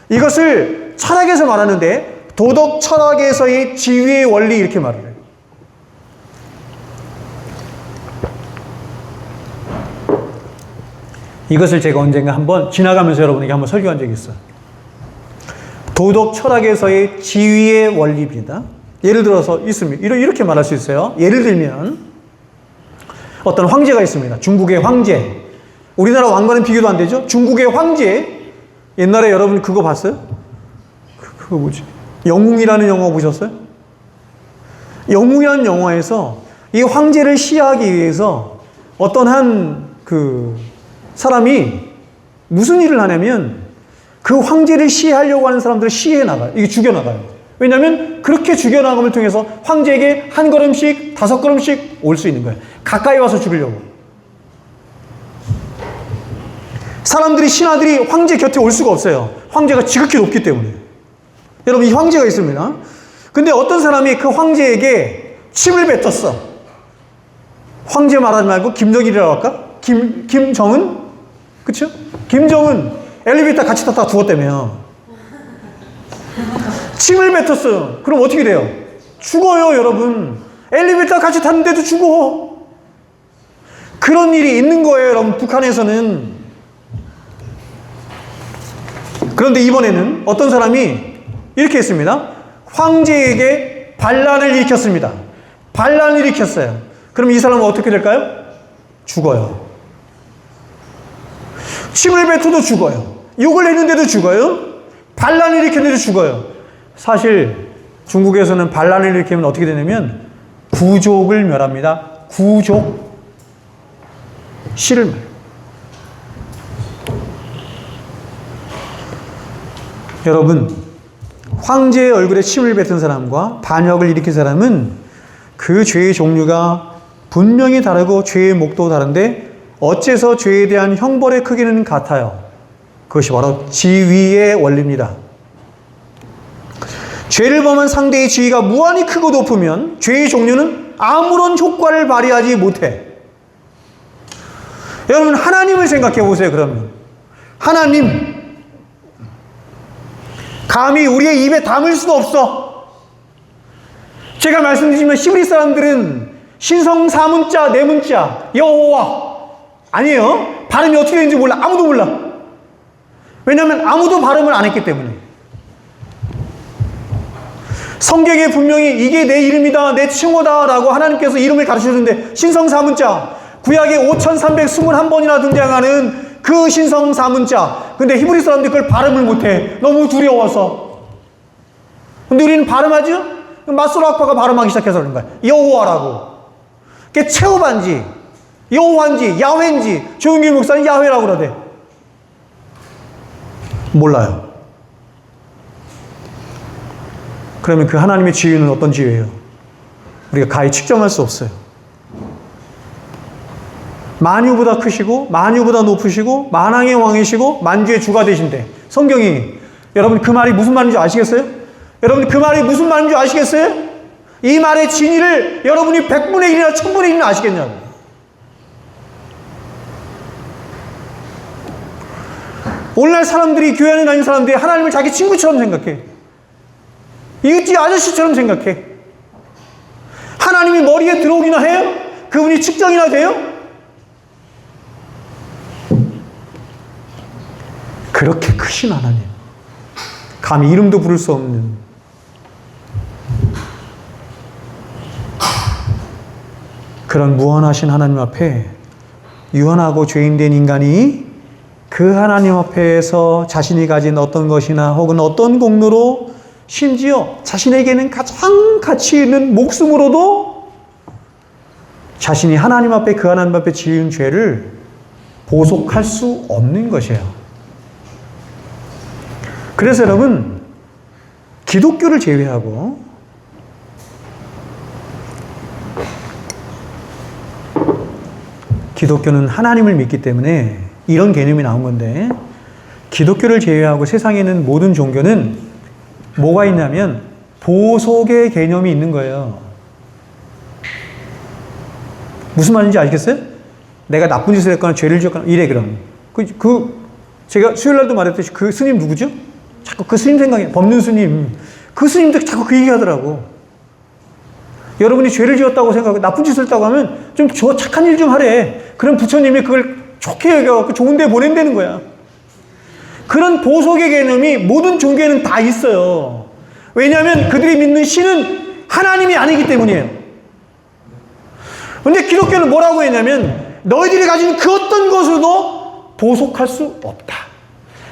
이것을 철학에서 말하는데 도덕 철학에서의 지위의 원리 이렇게 말을 해요. 이것을 제가 언젠가 한번 지나가면서 여러분에게 한번 설교한 적이 있어요. 도덕 철학에서의 지위의 원리입니다. 예를 들어서 있습니다. 이렇게 말할 수 있어요. 예를 들면 어떤 황제가 있습니다. 중국의 황제. 우리나라 왕과는 비교도 안 되죠. 중국의 황제. 옛날에 여러분 그거 봤어요? 그거 뭐지? 영웅이라는 영화 보셨어요? 영웅이라는 영화에서 이 황제를 시해하기 위해서 어떤 한 사람이 무슨 일을 하냐면 그 황제를 시해하려고 하는 사람들을 시해해 나가요. 이게 죽여 나가요. 왜냐하면 그렇게 죽여나감을 통해서 황제에게 한 걸음씩 5걸음씩 올 수 있는 거예요. 가까이 와서 죽이려고. 사람들이, 신하들이 황제 곁에 올 수가 없어요. 황제가 지극히 높기 때문에. 여러분, 이 황제가 있습니다. 근데 어떤 사람이 그 황제에게 침을 뱉었어. 황제 말하지 말고 김정일이라고 할까? 김정은? 그쵸? 김정은 엘리베이터 같이 탔다가 죽었다며요. 침을 뱉었어요. 그럼 어떻게 돼요? 죽어요, 여러분. 엘리베이터 같이 탔는데도 죽어. 그런 일이 있는 거예요, 여러분, 북한에서는. 그런데 이번에는 어떤 사람이 이렇게 했습니다. 황제에게 반란을 일으켰습니다. 반란을 일으켰어요. 그럼 이 사람은 어떻게 될까요? 죽어요. 침을 뱉어도 죽어요. 욕을 했는데도 죽어요. 반란을 일으켰는데도 죽어요. 사실 중국에서는 반란을 일으키면 어떻게 되냐면 구족을 멸합니다. 구족. 씨를 말. 여러분, 황제의 얼굴에 침을 뱉은 사람과 반역을 일으킨 사람은 그 죄의 종류가 분명히 다르고 죄의 목도 다른데 어째서 죄에 대한 형벌의 크기는 같아요? 그것이 바로 지위의 원리입니다. 죄를 범한 상대의 지위가 무한히 크고 높으면 죄의 종류는 아무런 효과를 발휘하지 못해. 여러분, 하나님을 생각해 보세요. 그러면 하나님, 감히 우리의 입에 담을 수도 없어. 제가 말씀드리지만 히브리 사람들은 신성 사문자, 네문자, 여호와 아니에요. 발음이 어떻게 되는지 몰라. 아무도 몰라. 왜냐하면 아무도 발음을 안 했기 때문에. 성경에 분명히 이게 내 이름이다, 내 칭호다 라고 하나님께서 이름을 가르쳐주는데 신성 사문자, 구약에 5321번이나 등장하는 그 신성 사문자. 근데 히브리 사람들이 그걸 발음을 못해. 너무 두려워서. 근데 우리는 발음하죠? 마스로 아빠가 발음하기 시작해서 그런 거야. 여호와라고. 그게 체호반지, 여호와인지, 야훼인지, 조용기 목사는 야훼라고 그러대. 몰라요. 그러면 그 하나님의 지위는 어떤 지위예요? 우리가 가히 측정할 수 없어요. 만유보다 크시고 만유보다 높으시고 만왕의 왕이시고 만주의 주가 되신데 성경이 여러분 그 말이 무슨 말인지 아시겠어요? 여러분 그 말이 무슨 말인지 아시겠어요? 이 말의 진위를 여러분이 100분의 1이나 1000분의 1이나 아시겠냐고. 오늘날 사람들이, 교회 안에 다니는 사람들이 하나님을 자기 친구처럼 생각해. 이웃집 아저씨처럼 생각해. 하나님이 머리에 들어오기나 해요? 그분이 측정이나 돼요? 그렇게 크신 하나님, 감히 이름도 부를 수 없는 그런 무한하신 하나님 앞에 유한하고 죄인된 인간이 그 하나님 앞에서 자신이 가진 어떤 것이나 혹은 어떤 공로로 심지어 자신에게는 가장 가치 있는 목숨으로도 자신이 하나님 앞에, 그 하나님 앞에 지은 죄를 보속할 수 없는 것이에요. 그래서 여러분, 기독교를 제외하고 기독교는 하나님을 믿기 때문에 이런 개념이 나온 건데, 기독교를 제외하고 세상에 있는 모든 종교는 뭐가 있냐면 보속의 개념이 있는 거예요. 무슨 말인지 아시겠어요? 내가 나쁜 짓을 했거나 죄를 지었거나 이래 그럼. 제가 수요일 날도 말했듯이 그 스님 누구죠? 자꾸 그 스님 생각해. 법륜 스님. 그 스님도 자꾸 그 얘기 하더라고. 여러분이 죄를 지었다고 생각하고 나쁜 짓을 했다고 하면 좀 착한 일 좀 하래. 그럼 부처님이 그걸 좋게 여겨갖고 좋은 데 보낸다는 거야. 그런 보속의 개념이 모든 종교에는 다 있어요. 왜냐하면 그들이 믿는 신은 하나님이 아니기 때문이에요. 근데 기독교는 뭐라고 했냐면 너희들이 가진 그 어떤 것으로도 보속할 수 없다.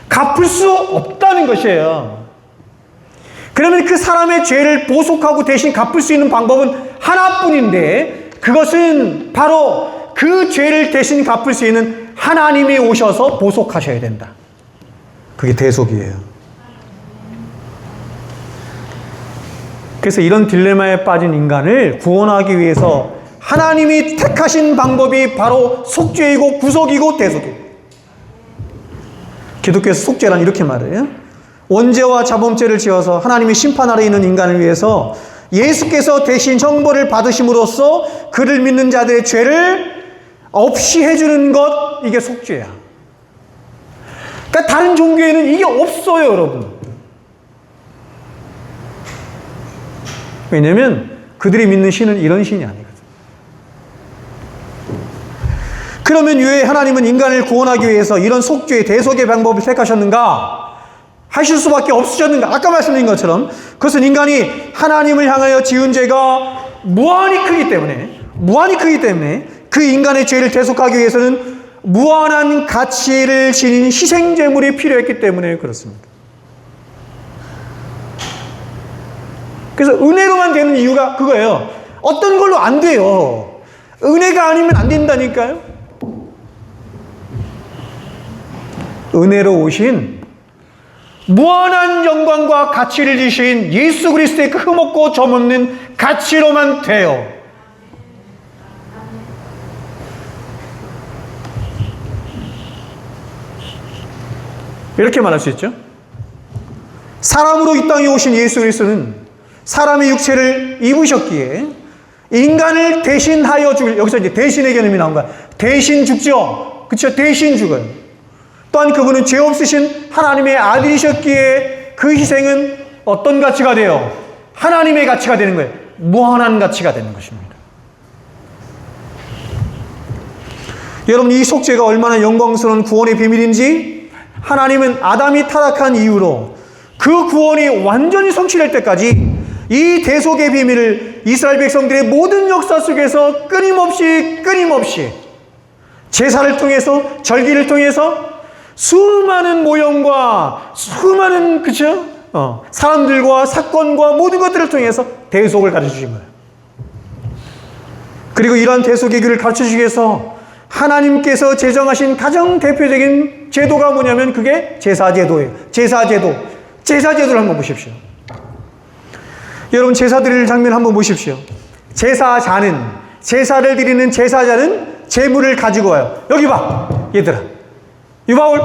갚을 수 없다는 것이에요. 그러면 그 사람의 죄를 보속하고 대신 갚을 수 있는 방법은 하나뿐인데, 그것은 바로 그 죄를 대신 갚을 수 있는 하나님이 오셔서 보속하셔야 된다. 그게 대속이에요. 그래서 이런 딜레마에 빠진 인간을 구원하기 위해서 하나님이 택하신 방법이 바로 속죄이고 구속이고 대속이에요. 기독교에서 속죄란 이렇게 말해요. 원죄와 자범죄를 지어서 하나님이 심판 아래 있는 인간을 위해서 예수께서 대신 형벌을 받으심으로써 그를 믿는 자들의 죄를 없이 해주는 것, 이게 속죄야. 그러니까 다른 종교에는 이게 없어요, 여러분. 왜냐하면 그들이 믿는 신은 이런 신이 아니거든. 그러면 왜 하나님은 인간을 구원하기 위해서 이런 속죄, 대속의 방법을 택하셨는가? 하실 수밖에 없으셨는가? 아까 말씀드린 것처럼 그것은 인간이 하나님을 향하여 지은 죄가 무한히 크기 때문에 그 인간의 죄를 대속하기 위해서는 무한한 가치를 지닌 희생제물이 필요했기 때문에 그렇습니다. 그래서 은혜로만 되는 이유가 그거예요. 어떤 걸로 안 돼요. 은혜가 아니면 안 된다니까요. 은혜로 오신 무한한 영광과 가치를 지신 예수 그리스도의 그 흠없고 점없는 가치로만 돼요. 이렇게 말할 수 있죠. 사람으로 이 땅에 오신 예수 그리스도는 사람의 육체를 입으셨기에 인간을 대신하여 죽을, 여기서 이제 대신의 개념이 나온 거야. 대신 죽죠. 그렇죠. 대신 죽어요. 또한 그분은 죄 없으신 하나님의 아들이셨기에 그 희생은 어떤 가치가 돼요? 하나님의 가치가 되는 거예요. 무한한 가치가 되는 것입니다. 여러분, 이 속죄가 얼마나 영광스러운 구원의 비밀인지 하나님은 아담이 타락한 이후로 그 구원이 완전히 성취될 때까지 이 대속의 비밀을 이스라엘 백성들의 모든 역사 속에서 끊임없이 제사를 통해서, 절기를 통해서 수많은 모형과 수많은 사람들과 사건과 모든 것들을 통해서 대속을 가르쳐주신 거예요. 그리고 이러한 대속의 길을 가르쳐주기 위해서 하나님께서 제정하신 가장 대표적인 제도가 뭐냐면 그게 제사제도예요. 제사제도를 한번 보십시오. 여러분, 제사 드릴 장면 한번 보십시오. 제사를 드리는 제사자는 제물을 가지고 와요. 여기 봐, 얘들아. 유바올.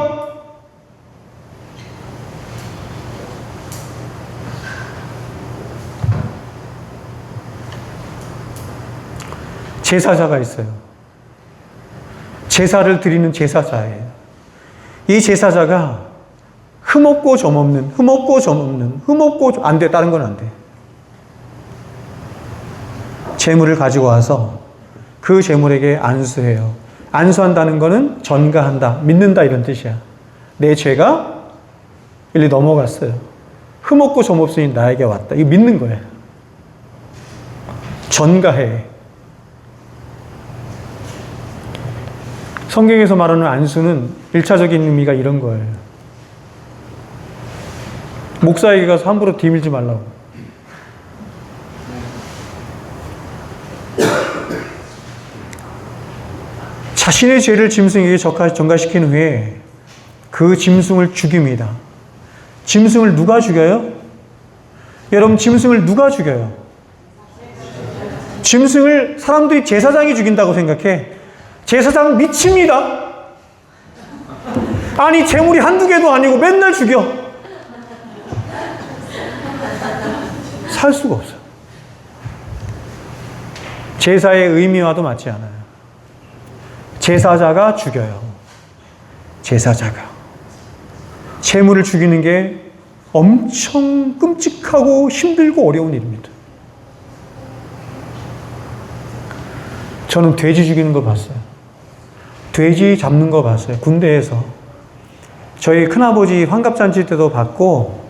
제사자가 있어요. 제사를 드리는 제사자예요. 이 제사자가 흠없고 점없는, 안 돼. 다른 건 안 돼. 제물을 가지고 와서 그 제물에게 안수해요. 안수한다는 것은 전가한다, 믿는다 이런 뜻이야. 내 죄가 일리 넘어갔어요. 흠없고 점없으니 나에게 왔다. 이거 믿는 거예요. 전가해. 성경에서 말하는 안수는 1차적인 의미가 이런 거예요. 목사에게 가서 함부로 뒤밀지 말라고. 자신의 죄를 짐승에게 전가시킨 후에 그 짐승을 죽입니다. 짐승을 누가 죽여요? 여러분, 짐승을 누가 죽여요? 짐승을 사람들이 제사장이 죽인다고 생각해. 제사장 미칩니다. 아니, 재물이 한두 개도 아니고 맨날 죽여. 살 수가 없어요. 제사의 의미와도 맞지 않아요. 제사자가 죽여요. 제사자가. 재물을 죽이는 게 엄청 끔찍하고 힘들고 어려운 일입니다. 저는 돼지 죽이는 거 봤어요. 돼지 잡는 거 봤어요. 군대에서. 저희 큰아버지 환갑잔치 때도 봤고,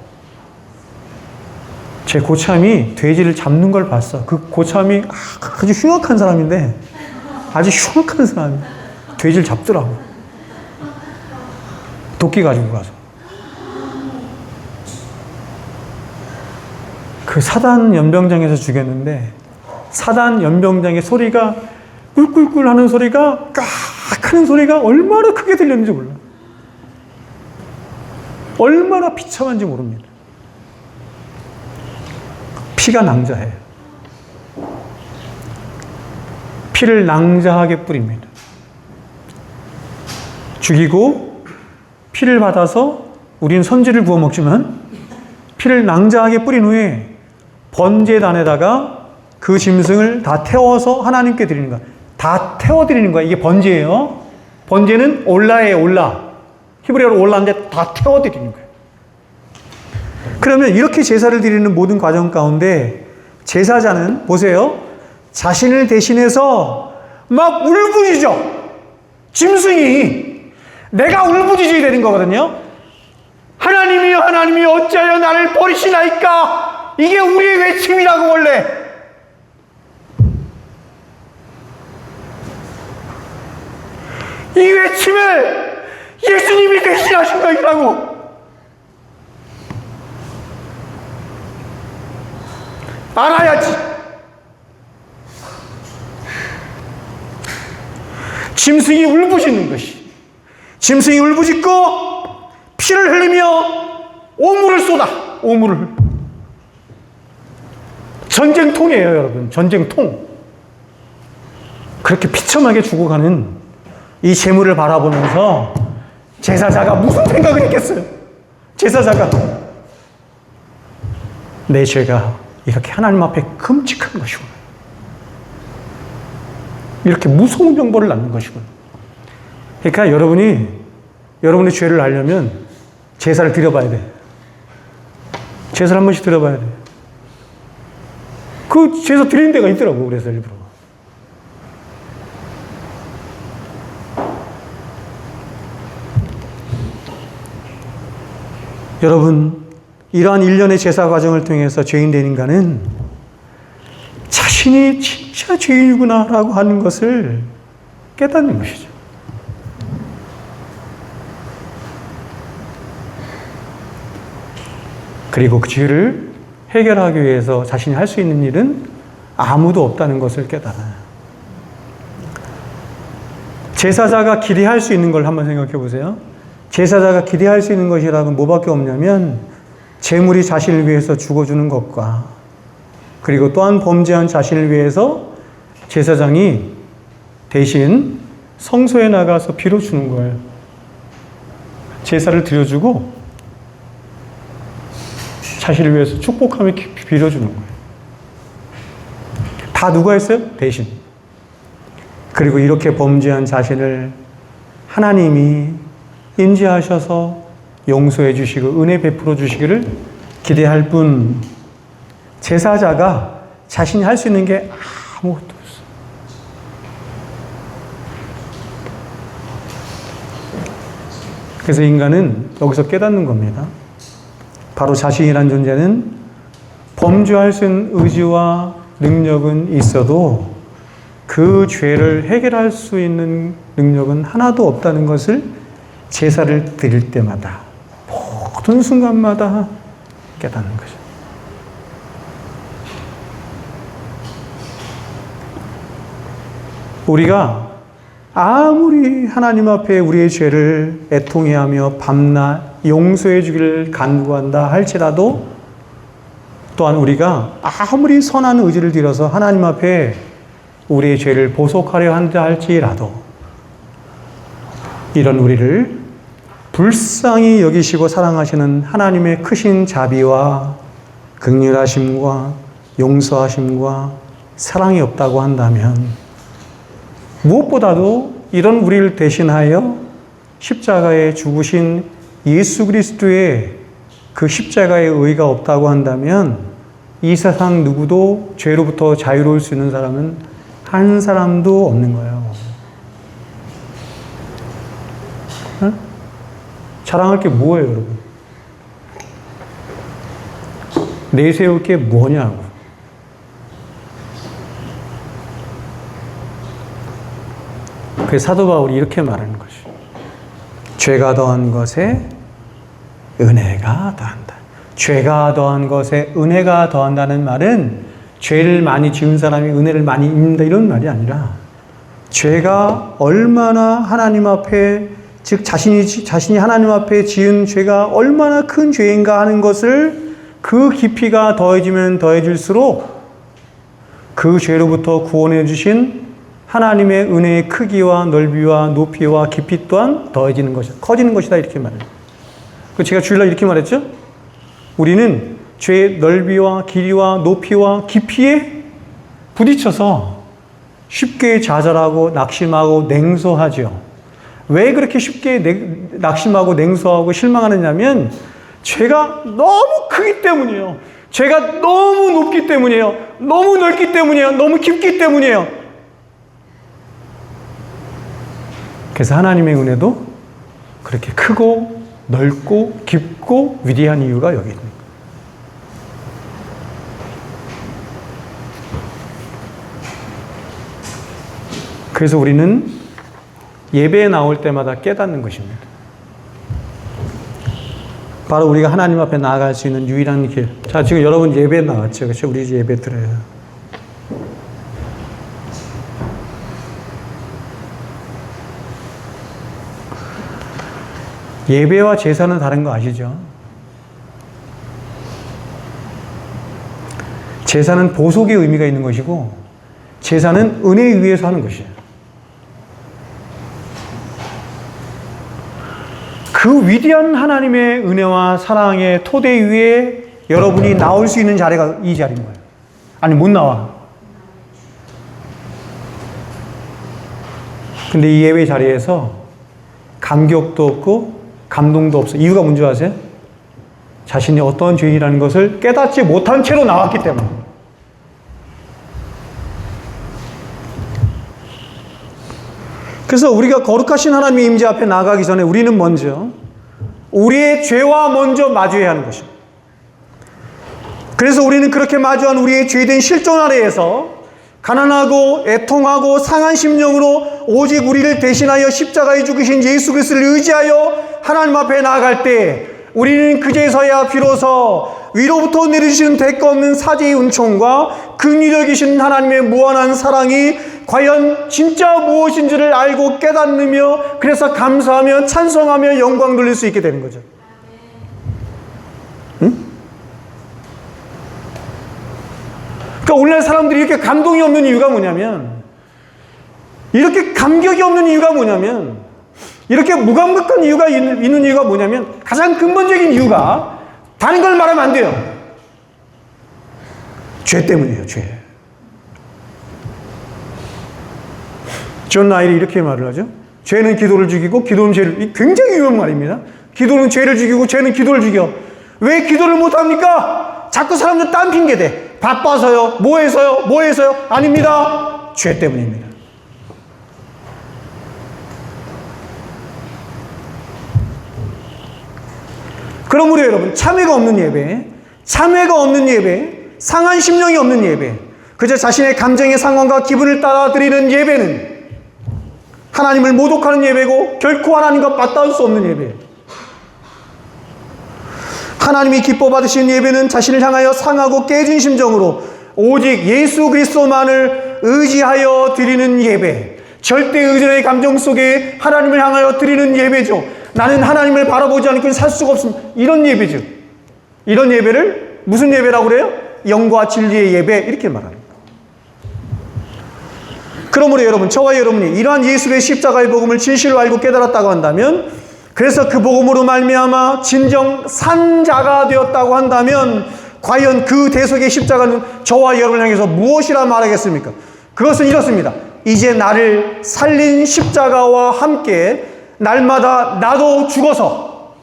제 고참이 돼지를 잡는 걸 봤어. 그 고참이 아주 흉악한 사람인데, 돼지를 잡더라고. 도끼 가지고 가서. 그 사단 연병장에서 죽였는데, 사단 연병장의 소리가 꿀꿀꿀 하는 소리가, 깍 하는 소리가 얼마나 크게 들렸는지 몰라. 얼마나 비참한지 모릅니다. 피가 낭자해요. 피를 낭자하게 뿌립니다. 죽이고 피를 받아서 우린 선지를 구워 먹지만 피를 낭자하게 뿌린 후에 번제단에다가 그 짐승을 다 태워서 하나님께 드리는 거야. 다 태워드리는 거야. 이게 번제예요. 번제는 올라예요, 올라. 히브리어로 올라인데 다 태워드리는 거예요. 그러면 이렇게 제사를 드리는 모든 과정 가운데 제사자는 보세요. 자신을 대신해서 막 울부짖어. 짐승이 내가 울부짖어야 되는 거거든요. 하나님이여 하나님이여 어찌하여 나를 버리시나이까. 이게 우리의 외침이라고 원래. 이 외침을 예수님이 대신하신 것이라고. 알아야지. 짐승이 울부짖는 것이. 짐승이 울부짖고 피를 흘리며 오물을 쏟아. 오물을. 전쟁통이에요, 여러분. 전쟁통. 그렇게 비참하게 죽어가는 이 재물을 바라보면서 제사자가 무슨 생각을 했겠어요? 제사자가 내 죄가 이렇게 하나님 앞에 끔찍한 것이구나. 이렇게 무서운 정보를 낳는 것이구나. 그러니까 여러분의 죄를 알려면 제사를 드려봐야 돼. 제사를 한 번씩 드려봐야 돼. 그 제사 드리는 데가 있더라고. 그래서 일부러. 여러분, 이러한 일련의 제사 과정을 통해서 죄인된 인간은 자신이 진짜 죄인이구나라고 하는 것을 깨닫는 것이죠. 그리고 그 죄를 해결하기 위해서 자신이 할 수 있는 일은 아무도 없다는 것을 깨달아요. 제사자가 기대할 수 있는 걸 한번 생각해 보세요. 제사자가 기대할 수 있는 것이라면 뭐밖에 없냐면 재물이 자신을 위해서 죽어주는 것과 그리고 또한 범죄한 자신을 위해서 제사장이 대신 성소에 나가서 빌어주는 거예요. 제사를 드려주고 자신을 위해서 축복하며 빌어주는 거예요. 다 누가 했어요? 대신. 그리고 이렇게 범죄한 자신을 하나님이 인지하셔서 용서해 주시고 은혜 베풀어 주시기를 기대할 뿐 제사자가 자신이 할 수 있는 게 아무것도 없어. 그래서 인간은 여기서 깨닫는 겁니다. 바로 자신이란 존재는 범죄할 수 있는 의지와 능력은 있어도 그 죄를 해결할 수 있는 능력은 하나도 없다는 것을 제사를 드릴 때마다 모든 순간마다 깨닫는 거죠. 우리가 아무리 하나님 앞에 우리의 죄를 애통해하며 밤낮 용서해 주기를 간구한다 할지라도 또한 우리가 아무리 선한 의지를 들여서 하나님 앞에 우리의 죄를 보속하려 한다 할지라도 이런 우리를 불쌍히 여기시고 사랑하시는 하나님의 크신 자비와 긍휼하심과 용서하심과 사랑이 없다고 한다면 무엇보다도 이런 우리를 대신하여 십자가에 죽으신 예수 그리스도의 그 십자가의 의가 없다고 한다면 이 세상 누구도 죄로부터 자유로울 수 있는 사람은 한 사람도 없는 거예요. 응? 자랑할 게 뭐예요, 여러분? 내세울 게 뭐냐고. 그래서 사도 바울이 이렇게 말하는 것이 죄가 더한 것에 은혜가 더한다. 죄가 더한 것에 은혜가 더한다는 말은 죄를 많이 지은 사람이 은혜를 많이 입는다 이런 말이 아니라 죄가 얼마나 하나님 앞에 즉 자신이 하나님 앞에 지은 죄가 얼마나 큰 죄인가 하는 것을 그 깊이가 더해지면 더해질수록 그 죄로부터 구원해 주신 하나님의 은혜의 크기와 넓이와 높이와 깊이 또한 더해지는 것이다. 커지는 것이다. 이렇게 말해요. 제가 주일날 이렇게 말했죠? 우리는 죄의 넓이와 길이와 높이와 깊이에 부딪혀서 쉽게 좌절하고 낙심하고 냉소하죠. 왜 그렇게 쉽게 낙심하고 냉소하고 실망하느냐면 죄가 너무 크기 때문이에요. 죄가 너무 높기 때문이에요. 너무 넓기 때문이에요. 너무 깊기 때문이에요. 그래서 하나님의 은혜도 그렇게 크고 넓고 깊고 위대한 이유가 여기 있는 거예요. 그래서 우리는 예배에 나올 때마다 깨닫는 것입니다. 바로 우리가 하나님 앞에 나아갈 수 있는 유일한 길. 자, 지금 여러분 예배에 나왔죠. 그렇죠? 우리 이제 예배 드려요. 예배와 제사는 다른 거 아시죠? 제사는 보속의 의미가 있는 것이고, 제사는 은혜에 의해서 하는 것이에요. 그 위대한 하나님의 은혜와 사랑의 토대 위에 여러분이 나올 수 있는 자리가 이 자리인 거예요. 아니, 못 나와. 근데 이 예배 자리에서 감격도 없고 감동도 없어. 이유가 뭔지 아세요? 자신이 어떤 죄인이라는 것을 깨닫지 못한 채로 나왔기 때문에. 그래서 우리가 거룩하신 하나님의 임재 앞에 나가기 전에 우리는 먼저 우리의 죄와 먼저 마주해야 하는 것입니다. 그래서 우리는 그렇게 마주한 우리의 죄된 실존 아래에서 가난하고 애통하고 상한 심령으로 오직 우리를 대신하여 십자가에 죽으신 예수 그리스도를 의지하여 하나님 앞에 나아갈 때 우리는 그제서야 비로소 위로부터 내려주시는 대가 없는 사제의 은총과 긍휼하신 하나님의 무한한 사랑이 과연 진짜 무엇인지를 알고 깨닫으며 그래서 감사하며 찬송하며 영광 돌릴 수 있게 되는 거죠. 응? 그러니까 오늘날 사람들이 이렇게 감동이 없는 이유가 뭐냐면, 이렇게 감격이 없는 이유가 뭐냐면, 이렇게 무감각한 이유가 있는 이유가 뭐냐면, 가장 근본적인 이유가 다른 걸 말하면 안 돼요. 죄 때문이에요, 죄. 존 라일이 이렇게 말을 하죠. 죄는 기도를 죽이고 기도는 죄를. 굉장히 유명한 말입니다. 기도는 죄를 죽이고 죄는 기도를 죽여. 왜 기도를 못합니까? 자꾸 사람들 딴 핑계 대. 바빠서요, 뭐해서요? 아닙니다. 죄 때문입니다. 그러므로 여러분, 참회가 없는 예배, 상한 심령이 없는 예배, 그저 자신의 감정의 상황과 기분을 따라 드리는 예배는 하나님을 모독하는 예배고 결코 하나님과 맞닿을 수 없는 예배예요. 하나님이 기뻐 받으신 예배는 자신을 향하여 상하고 깨진 심정으로 오직 예수 그리스도만을 의지하여 드리는 예배, 절대 의존의 감정 속에 하나님을 향하여 드리는 예배죠. 나는 하나님을 바라보지 않고는 살 수가 없습니다. 이런 예배죠. 이런 예배를 무슨 예배라고 그래요? 영과 진리의 예배, 이렇게 말합니다. 그러므로 여러분, 저와 여러분이 이러한 예수의 십자가의 복음을 진실로 알고 깨달았다고 한다면, 그래서 그 복음으로 말미암아 진정 산자가 되었다고 한다면, 과연 그 대속의 십자가는 저와 여러분을 향해서 무엇이라 말하겠습니까? 그것은 이렇습니다. 이제 나를 살린 십자가와 함께 날마다 나도 죽어서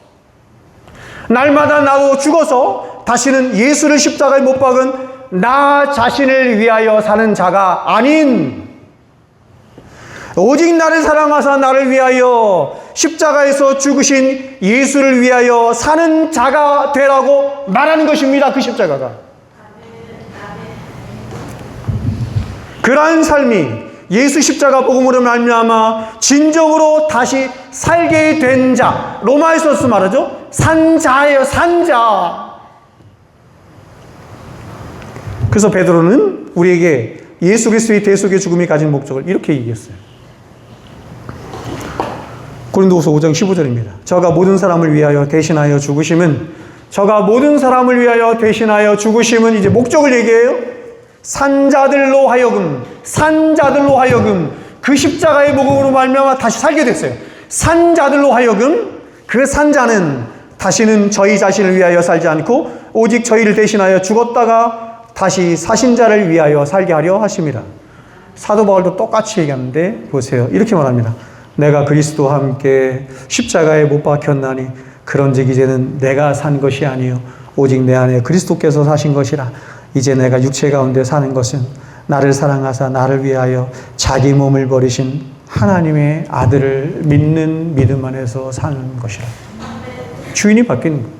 다시는 예수를 십자가에 못 박은 나 자신을 위하여 사는 자가 아닌, 오직 나를 사랑하사 나를 위하여 십자가에서 죽으신 예수를 위하여 사는 자가 되라고 말하는 것입니다. 그 십자가가. 그러한 삶이 예수 십자가 복음으로 말미암아 진정으로 다시 살게 된 자, 로마에서 말하죠. 산자예요, 산자. 그래서 베드로는 우리에게 예수 그리스도의 대속의 죽음이 가진 목적을 이렇게 얘기했어요. 고린도후서 5장 15절입니다. 저가 모든 사람을 위하여 대신하여 죽으심은 저가 모든 사람을 위하여 대신하여 죽으심은 이제 목적을 얘기해요. 산자들로 하여금 그 십자가의 복음으로 말미암아 다시 살게 됐어요. 산자들로 하여금 그 산자는 다시는 저희 자신을 위하여 살지 않고 오직 저희를 대신하여 죽었다가 다시 사신 자를 위하여 살게 하려 하십니다. 사도 바울도 똑같이 얘기하는데 보세요. 이렇게 말합니다. 내가 그리스도와 함께 십자가에 못 박혔나니 그런즉 이제는 내가 산 것이 아니요 오직 내 안에 그리스도께서 사신 것이라. 이제 내가 육체 가운데 사는 것은 나를 사랑하사 나를 위하여 자기 몸을 버리신 하나님의 아들을 믿는 믿음 안에서 사는 것이라. 주인이 바뀌는 거예요.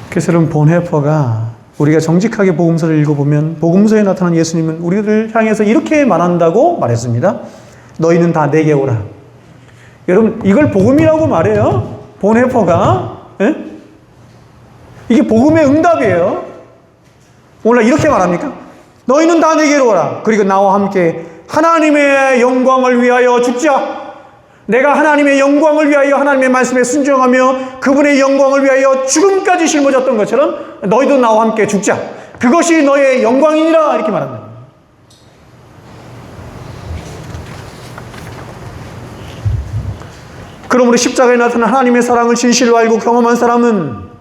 그래서 여러분, 본헤퍼가 우리가 정직하게 복음서를 읽어보면 복음서에 나타난 예수님은 우리를 향해서 이렇게 말한다고 말했습니다. 너희는 다 내게 오라. 여러분, 이걸 복음이라고 말해요. 본헤퍼가. 예? 이게 복음의 응답이에요. 오늘 이렇게 말합니까? 너희는 다 내게로 오라. 그리고 나와 함께 하나님의 영광을 위하여 죽자. 내가 하나님의 영광을 위하여 하나님의 말씀에 순종하며 그분의 영광을 위하여 죽음까지 짊어졌던 것처럼 너희도 나와 함께 죽자. 그것이 너의 영광이니라. 이렇게 말합니다. 그러므로 십자가에 나타난 하나님의 사랑을 진실로 알고 경험한 사람은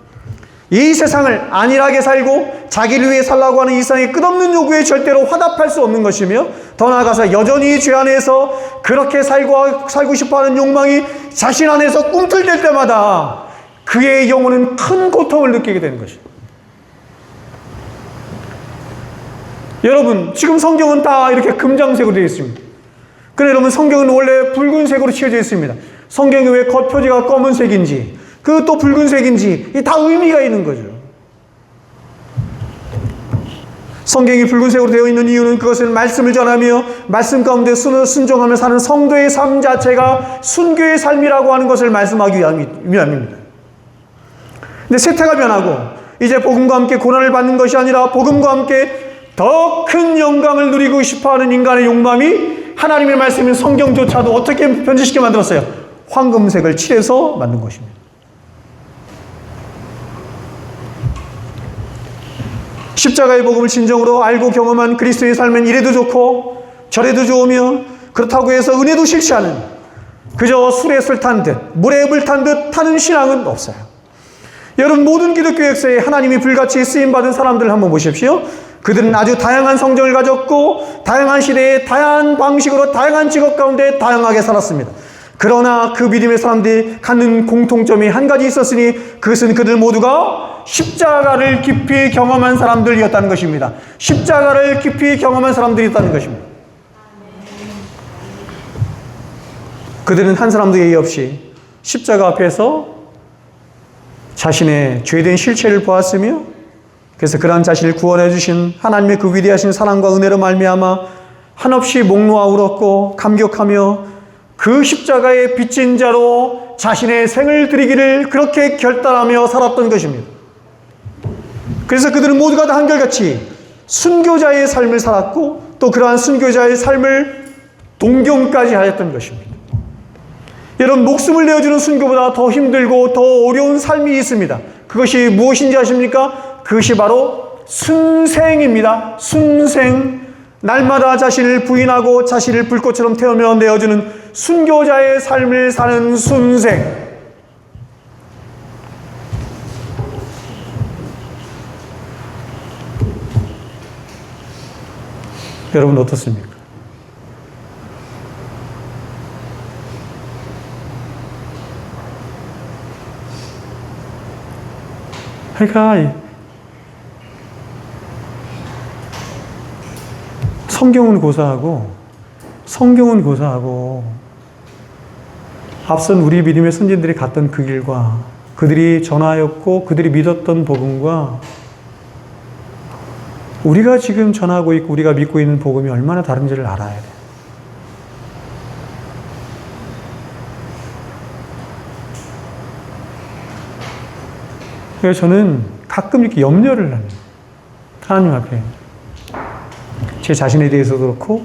이 세상을 안일하게 살고 자기를 위해 살라고 하는 이 세상의 끝없는 요구에 절대로 화답할 수 없는 것이며, 더 나아가서 여전히 죄 안에서 그렇게 살고 싶어하는 욕망이 자신 안에서 꿈틀댈 때마다 그의 영혼은 큰 고통을 느끼게 되는 것입니다. 여러분, 지금 성경은 다 이렇게 금장색으로 되어 있습니다. 그런데 여러분, 성경은 원래 붉은색으로 칠해져 있습니다. 성경이 왜 겉표지가 검은색인지 그 또 붉은색인지 다 의미가 있는 거죠. 성경이 붉은색으로 되어 있는 이유는 그것은 말씀을 전하며 말씀 가운데 순종하며 사는 성도의 삶 자체가 순교의 삶이라고 하는 것을 말씀하기 위함입니다. 근데 세태가 변하고 이제 복음과 함께 고난을 받는 것이 아니라 복음과 함께 더 큰 영광을 누리고 싶어하는 인간의 욕망이 하나님의 말씀인 성경조차도 어떻게 변질시켜 만들었어요? 황금색을 칠해서 만든 것입니다. 십자가의 복음을 진정으로 알고 경험한 그리스도의 삶은 이래도 좋고 저래도 좋으며, 그렇다고 해서 은혜도 싫지 않은, 그저 술에 술 탄 듯 물에 물 탄 듯 타는 신앙은 없어요. 여러분, 모든 기독교 역사에 하나님이 불같이 쓰임받은 사람들을 한번 보십시오. 그들은 아주 다양한 성정을 가졌고 다양한 시대에 다양한 방식으로 다양한 직업 가운데 다양하게 살았습니다. 그러나 그 믿음의 사람들이 갖는 공통점이 한 가지 있었으니 그것은 그들 모두가 십자가를 깊이 경험한 사람들이었다는 것입니다. 십자가를 깊이 경험한 사람들이었다는 것입니다. 그들은 한 사람도 예의 없이 십자가 앞에서 자신의 죄된 실체를 보았으며, 그래서 그러한 자신을 구원해 주신 하나님의 그 위대하신 사랑과 은혜로 말미암아 한없이 목 놓아 울었고 감격하며 그 십자가의 빚진 자로 자신의 생을 드리기를 그렇게 결단하며 살았던 것입니다. 그래서 그들은 모두가 다 한결같이 순교자의 삶을 살았고 또 그러한 순교자의 삶을 동경까지 하였던 것입니다. 여러분, 목숨을 내어주는 순교보다 더 힘들고 더 어려운 삶이 있습니다. 그것이 무엇인지 아십니까? 그것이 바로 순생입니다. 순생. 날마다 자신을 부인하고 자신을 불꽃처럼 태우며 내어주는 순교자의 삶을 사는 순생. 여러분 어떻습니까? 그러니까 성경은 고사하고 앞선 우리 믿음의 선진들이 갔던 그 길과 그들이 전하였고 그들이 믿었던 복음과 우리가 지금 전하고 있고 우리가 믿고 있는 복음이 얼마나 다른지를 알아야 돼요. 그래서 저는 가끔 이렇게 염려를 합니다. 하나님 앞에. 제 자신에 대해서도 그렇고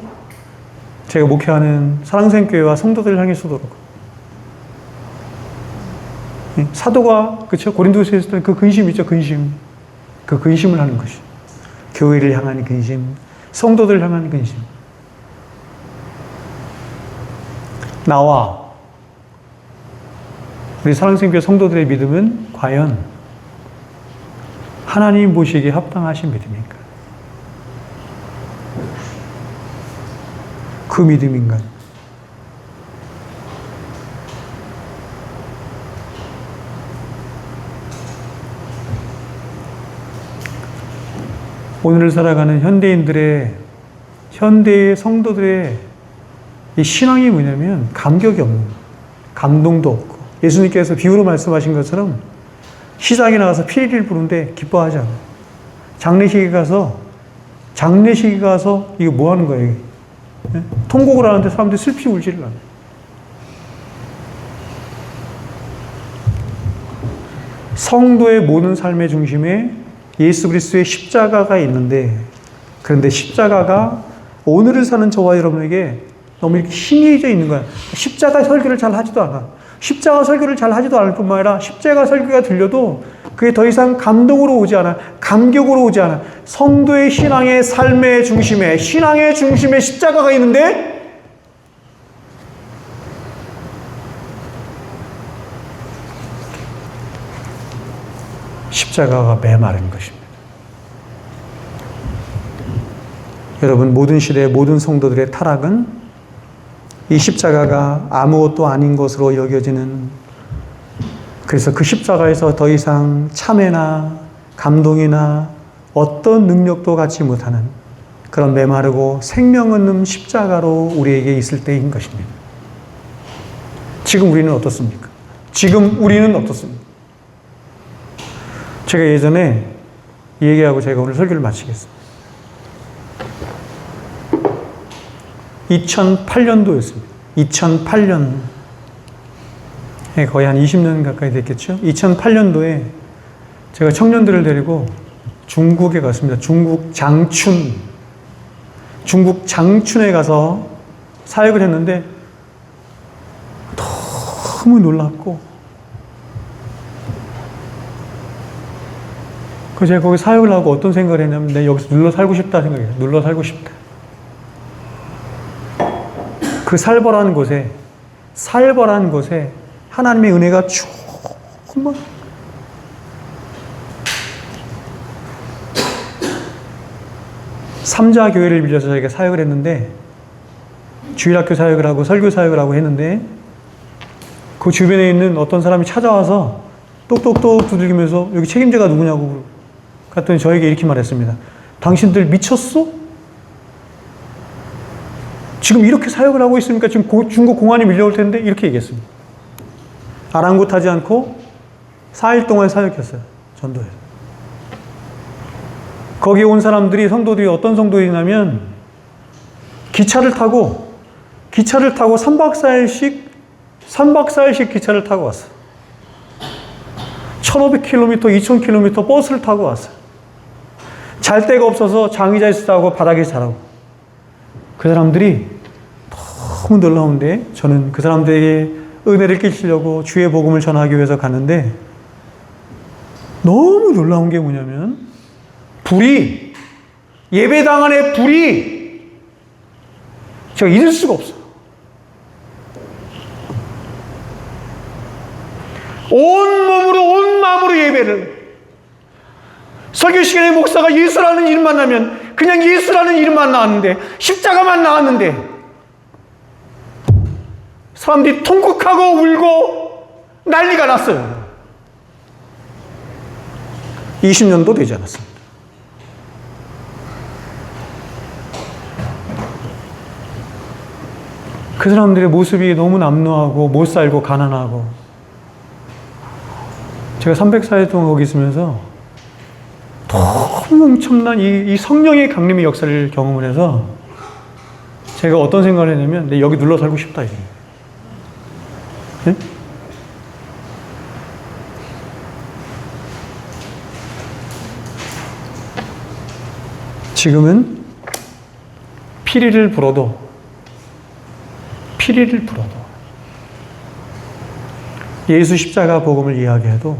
제가 목회하는 사랑생교회와 성도들을 향해서도 그렇고 사도가 그렇죠. 고린도서에 있었던 그 근심 있죠. 근심. 그 근심을 하는 것이. 교회를 향한 근심, 성도들을 향한 근심. 나와 우리 사랑생교 성도들의 믿음은 과연 하나님 보시기에 합당하신 믿음인가? 그 믿음인가? 오늘을 살아가는 현대의 성도들의 이 신앙이 뭐냐면 감격이 없는 거예요. 감동도 없고. 예수님께서 비유로 말씀하신 것처럼 시장에 나가서 피리를 부는데 기뻐하지 않아요. 장례식에 가서 이거 뭐 하는 거예요? 통곡을 하는데 사람들이 슬피 울지를 않아요. 성도의 모든 삶의 중심에 예수 그리스도의 십자가가 있는데, 그런데 십자가가 오늘을 사는 저와 여러분에게 너무 이렇게 희미해져 있는 거야. 십자가 설교를 잘 하지도 않아. 십자가 설교를 잘 하지도 않을 뿐만 아니라 십자가 설교가 들려도 그게 더 이상 감동으로 오지 않아. 감격으로 오지 않아. 성도의 신앙의 삶의 중심에, 신앙의 중심에 십자가가 있는데 십자가가 메마른 것입니다. 여러분, 모든 시대의 모든 성도들의 타락은 이 십자가가 아무것도 아닌 것으로 여겨지는, 그래서 그 십자가에서 더 이상 참회나 감동이나 어떤 능력도 갖지 못하는 그런 메마르고 생명 없는 십자가로 우리에게 있을 때인 것입니다. 지금 우리는 어떻습니까? 제가 예전에 이 얘기하고 제가 오늘 설교를 마치겠습니다. 2008년도였습니다. 2008년. 거의 한 20년 가까이 됐겠죠? 2008년도에 제가 청년들을 데리고 중국에 갔습니다. 중국 장춘에 가서 사역을 했는데 너무 놀랍고, 그래서 제가 거기 사역을 하고 어떤 생각을 했냐면, 내가 여기서 눌러 살고 싶다 생각해요. 눌러 살고 싶다. 그 살벌한 곳에 하나님의 은혜가 정말 삼자 교회를 빌려서 저희가 사역을 했는데, 주일학교 사역을 하고 설교 사역을 하고 했는데, 그 주변에 있는 어떤 사람이 찾아와서 똑똑똑 두들기면서 여기 책임자가 누구냐고 갔더니 저에게 이렇게 말했습니다. 당신들 미쳤어? 지금 이렇게 사역을 하고 있으니까 지금 중국 공안이 밀려올 텐데, 이렇게 얘기했습니다. 아랑곳하지 않고 4일 동안 사역했어요. 전도에서. 거기 온 사람들이, 성도들이 어떤 성도들이냐면, 기차를 타고 3박 4일씩 기차를 타고 왔어요. 1500km, 2000km 버스를 타고 왔어요. 잘 데가 없어서 장의자에서 자고 바닥에서 자라고. 그 사람들이 너무 놀라운데, 저는 그 사람들에게 은혜를 끼치려고 주의 복음을 전하기 위해서 갔는데, 너무 놀라운 게 뭐냐면, 예배당 안에 불이 제가 잊을 수가 없어요. 온 몸으로 온 마음으로 예배를. 설교 시간에 목사가 예수라는 이름만 나면 그냥 예수라는 이름만 나왔는데, 십자가만 나왔는데, 사람들이 통곡하고 울고 난리가 났어요. 20년도 되지 않았습니다. 그 사람들의 모습이 너무 남루하고 못 살고 가난하고, 제가 304일 동안 거기 있으면서 너무 엄청난 이 성령의 강림의 역사를 경험을 해서 제가 어떤 생각을 했냐면, 내 여기 눌러 살고 싶다 이게. 네? 지금은 피리를 불어도 예수 십자가 복음을 이야기해도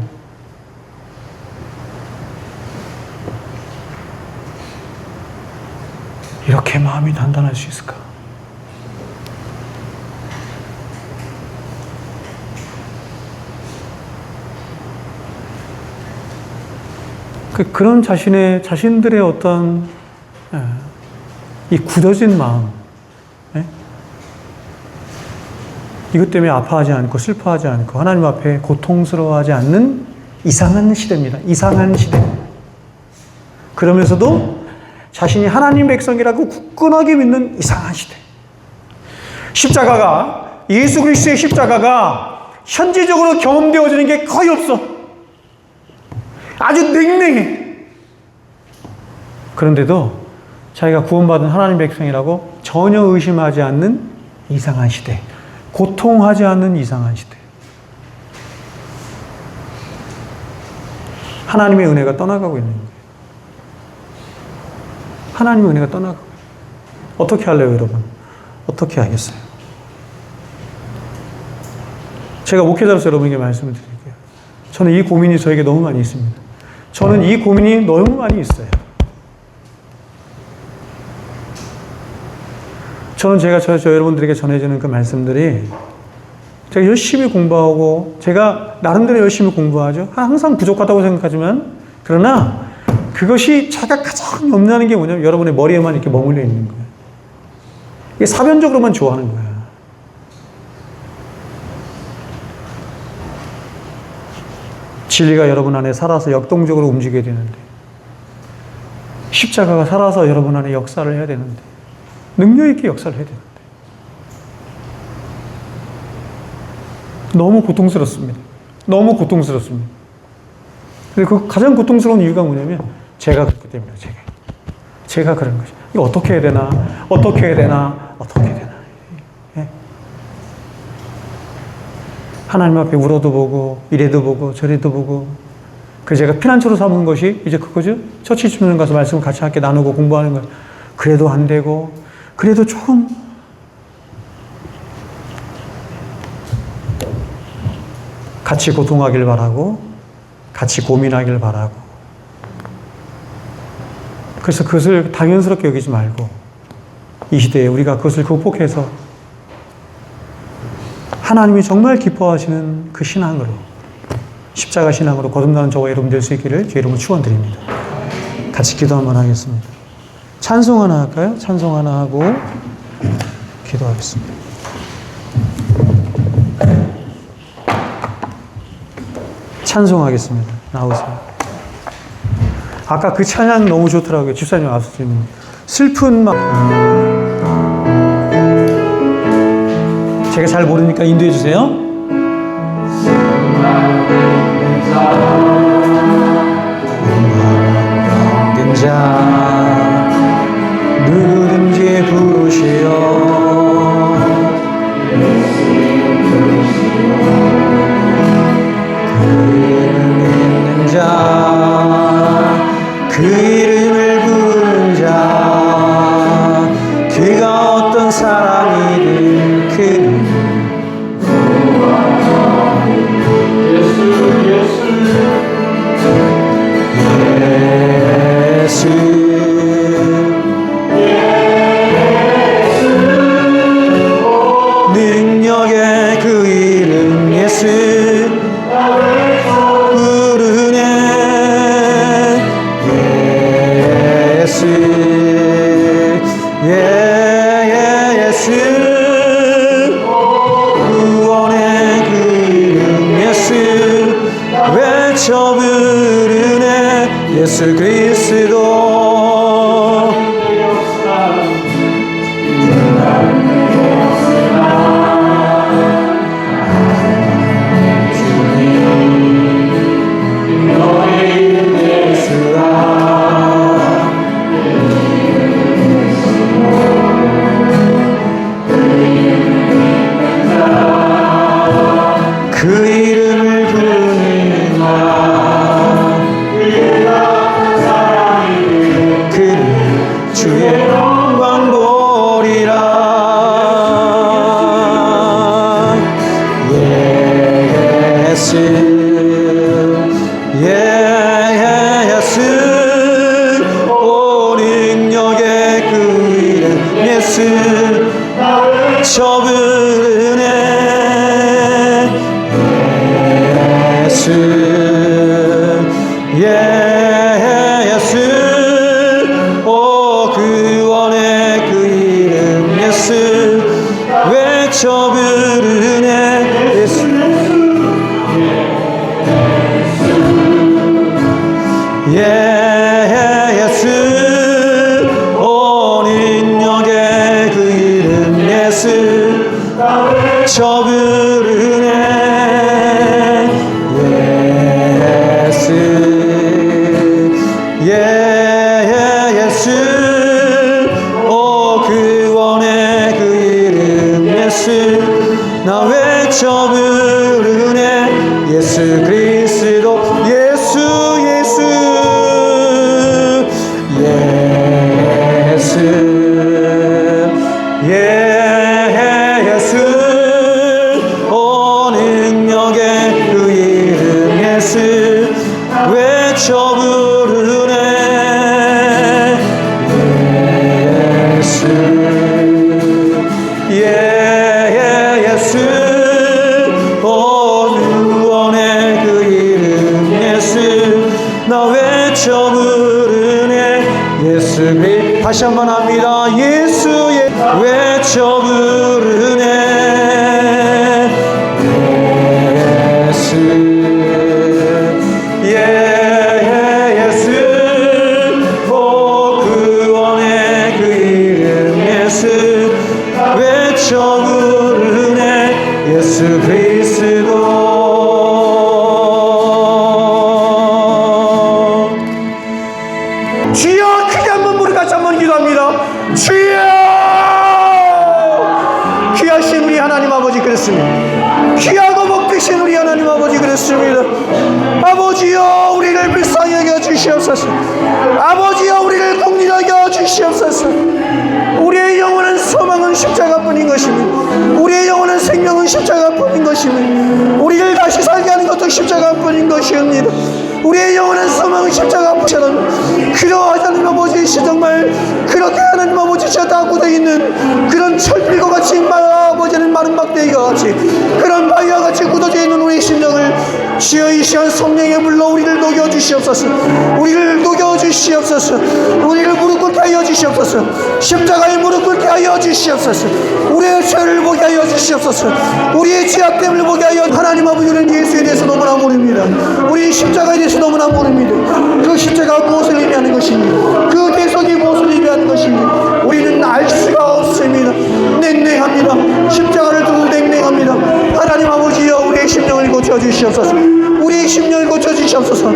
이렇게 마음이 단단할 수 있을까? 그런 자신들의 어떤 이 굳어진 마음, 이것 때문에 아파하지 않고 슬퍼하지 않고 하나님 앞에 고통스러워하지 않는 이상한 시대입니다. 이상한 시대. 그러면서도 자신이 하나님 백성이라고 굳건하게 믿는 이상한 시대. 십자가가, 예수 그리스도의 십자가가 현지적으로 경험되어지는 게 거의 없어. 아주 냉랭해. 그런데도 자기가 구원받은 하나님 백성이라고 전혀 의심하지 않는 이상한 시대. 고통하지 않는 이상한 시대. 하나님의 은혜가 떠나가고 있는 거예요. 하나님의 은혜가 떠나가고. 어떻게 할래요, 여러분? 어떻게 하겠어요? 제가 목회자로서 여러분에게 말씀을 드릴게요. 저는 이 고민이 저에게 너무 많이 있습니다. 저는 이 고민이 너무 많이 있어요. 저는 저 여러분들에게 전해주는 그 말씀들이 제가 열심히 공부하고 제가 나름대로 열심히 공부하죠. 항상 부족하다고 생각하지만 그러나 그것이 제가 가장 염려하는 게 뭐냐면 여러분의 머리에만 이렇게 머물러 있는 거예요. 이게 사변적으로만 좋아하는 거예요. 진리가 여러분 안에 살아서 역동적으로 움직여야 되는데 십자가가 살아서 여러분 안에 역사를 해야 되는데 능력 있게 역사를 해야 되는데 너무 고통스럽습니다. 너무 고통스럽습니다. 근데 그 가장 고통스러운 이유가 뭐냐면 제가 그렇기 때문이에요. 제가 그런 거죠. 이거 어떻게 해야 되나? 어떻게 해야 되나? 어떻게 해야 되나? 예? 하나님 앞에 울어도 보고 이래도 보고 저래도 보고 그래서 제가 피난처로 삼은 것이 이제 그거죠. 처치 주는 가서 말씀을 같이 함께 나누고 공부하는 거. 그래도 안 되고 그래도 조금 같이 고통하길 바라고 같이 고민하길 바라고 그래서 그것을 당연스럽게 여기지 말고 이 시대에 우리가 그것을 극복해서 하나님이 정말 기뻐하시는 그 신앙으로 십자가 신앙으로 거듭나는 저와 여러분 될 수 있기를 주의 이름으로 축원드립니다. 같이 기도 한번 하겠습니다. 찬송 하나 할까요? 찬송 하나 하고 기도하겠습니다. 찬송하겠습니다. 나오세요. 아까 그 찬양 너무 좋더라고요. 집사님 와서 지금 슬픈 마음. 제가 잘 모르니까 인도해 주세요. 병든 자 누구든지 부르시오. 그 이름을 부른 자 그가 어떤 사람이든 그는 예수 능력의 그 이름 예수 예수 구원의 그 이름 예수 외쳐 부르네 예수 그리스도 그 이름을 부르는 나 저 부르네 예수 예수 오 구원의 그 이름 예수 외쳐 부르네 예수 예수 오 능력의 그 이름 예수 저 부르네 예수 예수 오 구원의 그 이름 예수 나 외쳐 부르네 예수 그리스도 예수 예수 예수 예수 오 능력의 그 이름 예수 외쳐 부르네 예수 예수 오 구원의 그 이름 예수 나 외쳐 부르네 예수 다시 한번 합니다 예수 외쳐 부르네 예수 예수 오 구원의 그 이름 예수 외쳐 부르네 예수 그리스도 주여 크게 한번 무릎 같이 한번 기도합니다 주여 귀하신 우리 하나님 아버지 그랬습니다 귀하고 복되신 우리 하나님 아버지 그랬습니다 아버지여 우리를 불쌍히 여겨 주시옵소서 아버지여 우리를 긍휼히 여겨 주시옵소서 우리의 영원한 소망은 십자가뿐인 것입니다 우리의 영원한 생명은 십자가뿐인 것입니다 우리를 다시 살게 하는 것도 십자가뿐인 것이옵니다 우리의 영원한 소망은 십자가뿐처럼 그러하지 않는 아버지 정말 그렇게 하나님 아버지가 다 굳어있는 그런 철필과 같이 아버지는 마른 막대기와 같이 그런 바위와 같이 굳어져 있는 우리의 심령을 주여 이 시간 성령의 물로 우리를 녹여주시옵소서 우리를 녹여주시옵소서 우리를 무릎 꿇게 하여 주시옵소서 십자가에 무릎 꿇게 하여 주시옵소서 우리의 죄를 보게 하여 주시옵소서 우리의 죄악됨을 보게 하여 하나님 아버지 우리는 예수에 대해서 너무나 모릅니다 우리 십자가에 대해서 너무나 모릅니다 그 십자가가 무엇을 의미하는 것입니까 그 대속이 무엇을 의미하는 것입니까 우리는 알 수가 없습니다 냉랭합니다 십자가를 두고 냉랭합니다 하나님 아버지여 우리의 심령을 고쳐주시옵소서 우리의 심령을 고쳐주시옵소서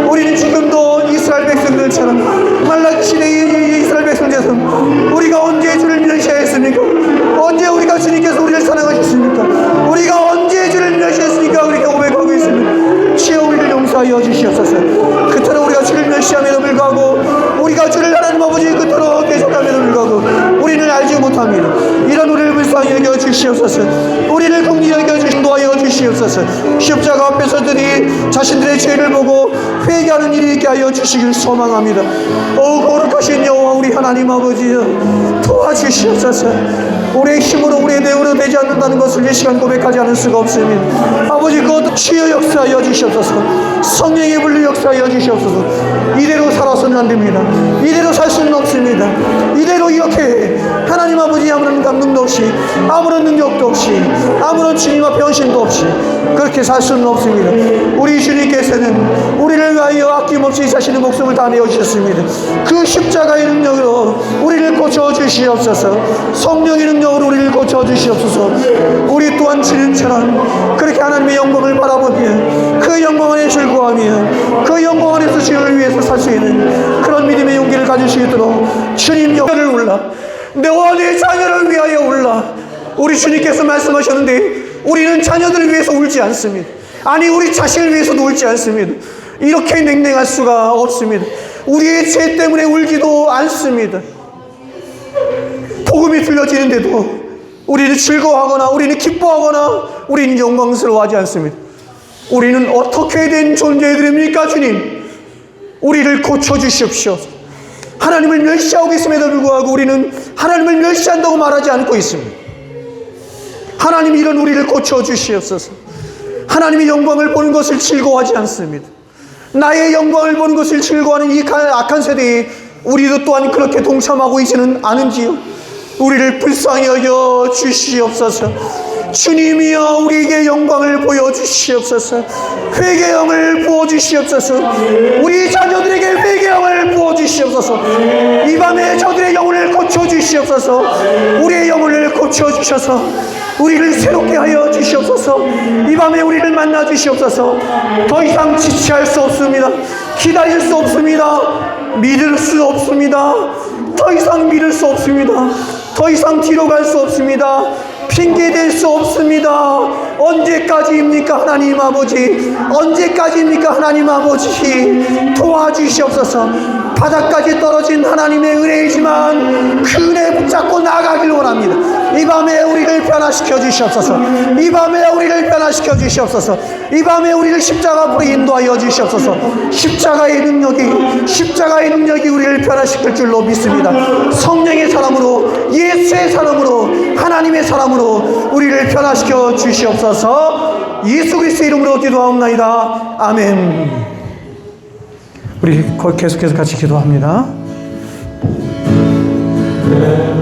우리는 지금도 이스라엘 백성들처럼 말라기 시대의 이스라엘 백성들처럼 우리가 언제 주를 멸시하였습니까 언제 우리가 주님께서 우리를 사랑하셨습니까 우리가 언제 주를 멸시했습니까 우리가 고백하고 있습니다 주여 우리를 용서하여 주시옵소서 그토록 우리가 주를 멸시함에도 불구하고 우리가 주를 하나님 아버지 그토록 대적함에도 불구하고 우리는 알지 못합니다 이런 우리를 불쌍히 여겨 주시옵소서 우리를 긍휼히 여겨 인도하여 주시옵소서 십자가 앞에서들이 자신들의 죄를 보고 회개하는 일이 있게 하여 주시길 소망합니다 오 거룩하신 여호와 우리 하나님 아버지여 도와주시옵소서 우리의 힘으로 우리의 내으로 되지 않는다는 것을 이 시간 고백하지 않을 수가 없습니다 아버지 그것 주여 역사하여 주시옵소서 성령의 불로 역사하여 주시옵소서 이대로 살아서는 안 됩니다 이대로 살 수는 없습니다 이대로 이렇게 하나님 아버지 아무런 감동도 없이 아무런 능력도 없이 아무런 주님 앞에 헌신도 없이 그렇게 살 수는 없습니다 우리 주님께서는 우리를 위하여 아낌없이 자신의 목숨을 다 내어주셨습니다 그 십자가의 능력으로 우리를 고쳐주시옵소서 성령의 능력으로 우리를 고쳐주시옵소서 우리 또한 주님처럼 그렇게 하나님의 영광을 바라보며 그 영광 안에 즐거워하며 그 영광 안에서 주님을 위해서 살 수 있는 그런 믿음의 용기를 가질 수 있도록 주님 영광을 올라 너와 내 자녀를 위하여 올라 우리 주님께서 말씀하셨는데 우리는 자녀들을 위해서 울지 않습니다 아니 우리 자신을 위해서도 울지 않습니다 이렇게 냉랭할 수가 없습니다 우리의 죄 때문에 울지도 않습니다 복음이 들려지는데도 우리는 즐거워하거나 우리는 기뻐하거나 우리는 영광스러워하지 않습니다 우리는 어떻게 된 존재들입니까 주님 우리를 고쳐주십시오 하나님을 멸시하고 있음에도 불구하고 우리는 하나님을 멸시한다고 말하지 않고 있습니다. 하나님 이런 우리를 고쳐주시옵소서. 하나님의 영광을 보는 것을 즐거워하지 않습니다. 나의 영광을 보는 것을 즐거워하는 이 악한 세대에 우리도 또한 그렇게 동참하고 있지는 않은지요. 우리를 불쌍히 여겨 주시옵소서. 주님이여 우리에게 영광을 보여주시옵소서. 회개형을 부어주시옵소서. 우리 자녀들에게 회개형을 부어주시옵소서. 이 밤에 저들의 영혼을 고쳐주시옵소서. 우리의 영혼을 고쳐주셔서 우리를 새롭게 하여 주시옵소서. 이 밤에 우리를 만나 주시옵소서. 더 이상 지체할 수 없습니다. 기다릴 수 없습니다. 믿을 수 없습니다. 더 이상 믿을 수 없습니다. 더 이상 뒤로 갈 수 없습니다. 핑계댈 수 없습니다. 언제까지입니까 하나님 아버지? 언제까지입니까 하나님 아버지? 도와주시옵소서. 바닥까지 떨어진 하나님의 은혜이지만 그 은혜 붙잡고 나아가길 원합니다. 이 밤에 우리를 변화시켜 주시옵소서. 이 밤에 우리를 변화시켜 주시옵소서. 이 밤에 우리를 십자가 앞으로 인도하여 주시옵소서. 십자가의 능력이 우리를 변화시킬 줄로 믿습니다. 성령의 사람으로, 예수의 사람으로, 하나님의 사람으로 우리를 변화시켜 주시옵소서. 예수 그리스도의 이름으로 기도하옵나이다. 아멘. 우리 계속해서 같이 기도합니다. 내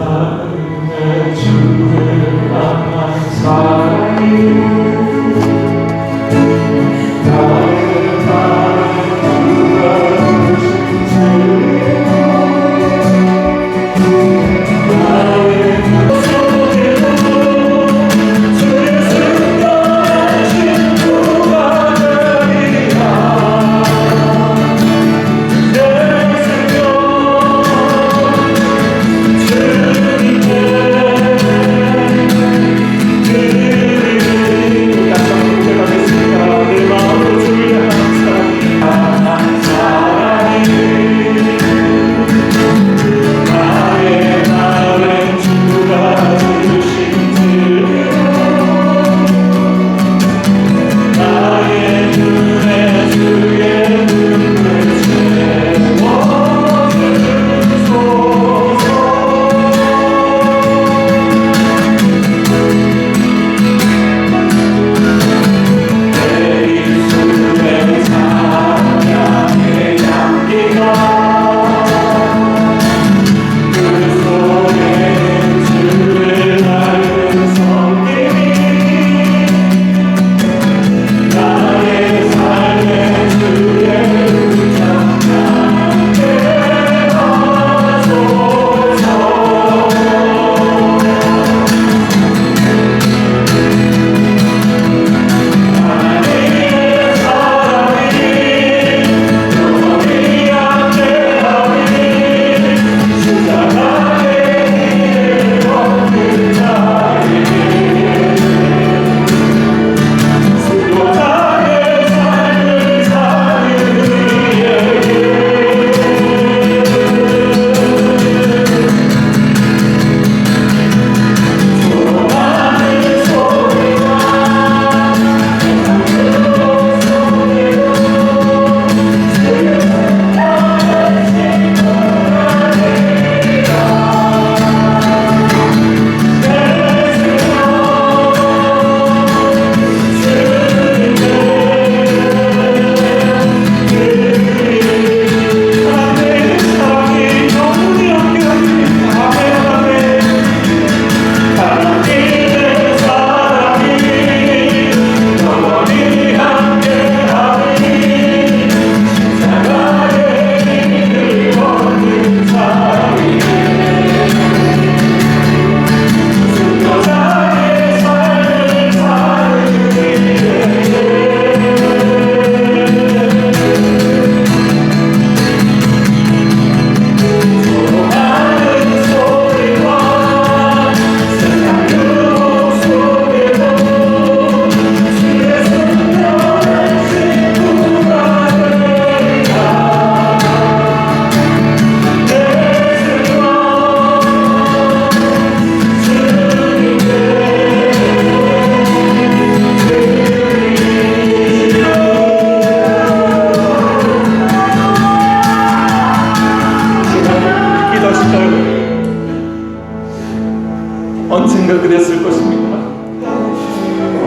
언젠가 그랬을 것입니다.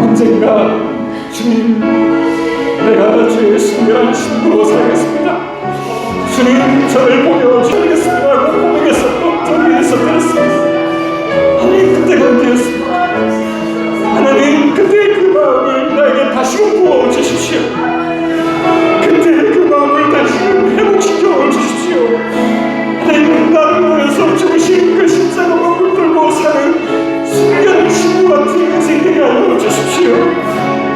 언젠가 주님, 내가 주의 순결한 신부로 살겠습니다. 주님, 저를 보여 살겠습니다 하고 고백했었던 적이 있었습니다. 하나님, 그때가 언제였습니까? 하나님, 그때 그 마음을 나에게 다시금 부어주십시오. 그때 그 마음을 다시금 회복시켜 주십시오. 하나님, 나를 위해서 죽으신 그 십자가를 붙들고 사는 순결한 신부 같은 인생 되게 하여 주십시오.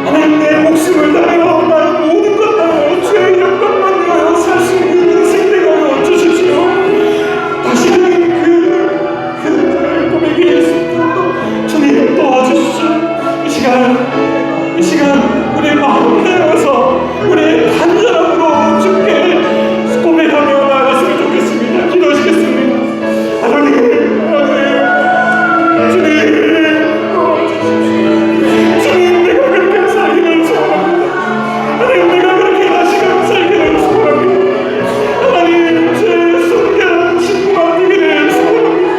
하나님, 내 목숨을 다하여 나의 모든 것 다하여 주의 영광만 위하여 살 수 있는 인생 되게 하여 주십시오. 다시는 그 고백이 예수님도 주님 도와주십시오. 이 시간 우리의 마음을 내어서 우리의 간절함으로 주께 고백하며 나아갔으면 좋겠습니다. 기도하시겠습니다. 하나님, 주님, 내가 그렇게 살기를 소원합니다. 하나님, 내가 그렇게 다시금 살기를 소원합니다. 하나님, 제 순결한 신부가 되기를 소원합니다.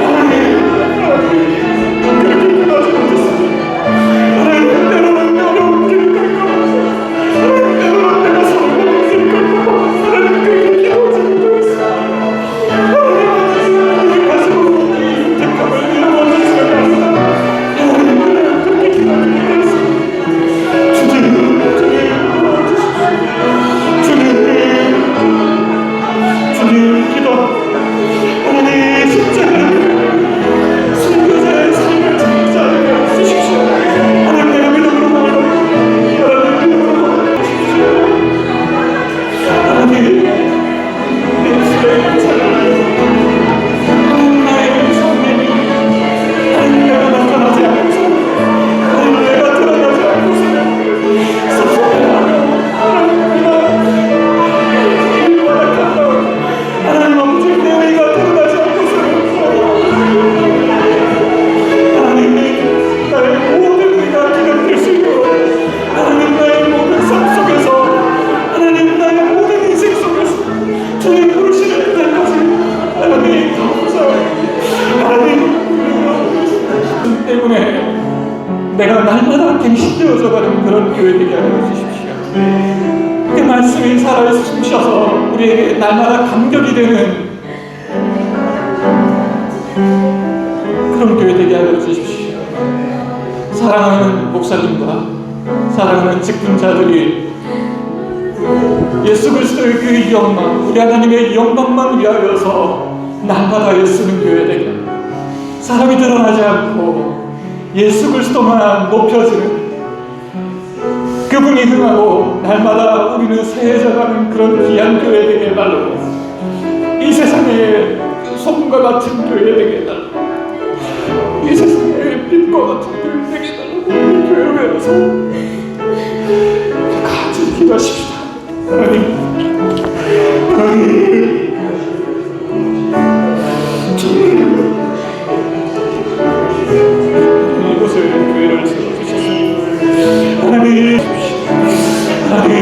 하나님, 그렇게 기도하지 못했습니다. 하나님, 때로는 어려운 길을 갈까 봐, 하나님, 때로는 내가 서러운 길을 갈까 봐, 하나님, 그렇게 기도하지 못했습니다. 하나님, 가슴으로 이 택함을 이루어주시면 합니다. 하나님, 그렇게 기도하지 못했습니다. 주님, 기도. 하나님, 십자가를 순교자의 삶을 찾는 자에게 쓰십시오. 하나님, 내가 믿음으로 말합니다. 하나님, 믿음으로 말해주십시오. 하나님, 내 주의 찬양을 하나님, 나의 성민이 하나님, 내가 나타나지 않고서 하나님, 내가 드러나지 않고서는 섭섭해하며 하나님, 얼마나 가까운 하나님 아버지, 내 의가 드러나지 않고서는 하나님, 나의 모든 의가 기록될 수 있도록 하나님, 나의 모든 삶 속에서 하나님, 나의 모든 인생 속에서 주님 부르시는 그날까지 하나님 감사합니다. 하나님 때문에 내가 날마다 갱신되어져 가는 그런 교회 되게 하여 주십시오. 그 말씀이 살아있으셔서 우리에게 날마다 감격이 되는 그런 교회 되게 하여 주십시오. 사랑하는 목사님과 사랑하는 직분자들이 예수 그리스도의 그 영광, 우리 하나님의 영광만 위하여서 날마다 애쓰는 교회 되게, 사람이 드러나지 않고 예수 그리스도만 높여지는, 그분이 흥하고 날마다 우리는 세해져가는 그런 귀한 교회 되게 해달라고, 이 세상의 소금과 같은 교회 되게 해달라고, 이 세상의 빛과 같은 교회 되게 해달라고, 우리 교회를 위해서 같이 기도하십시다. 하나님, 하나님, 이곳에 교회를 세워주셨습니다. 하나님, 하나님,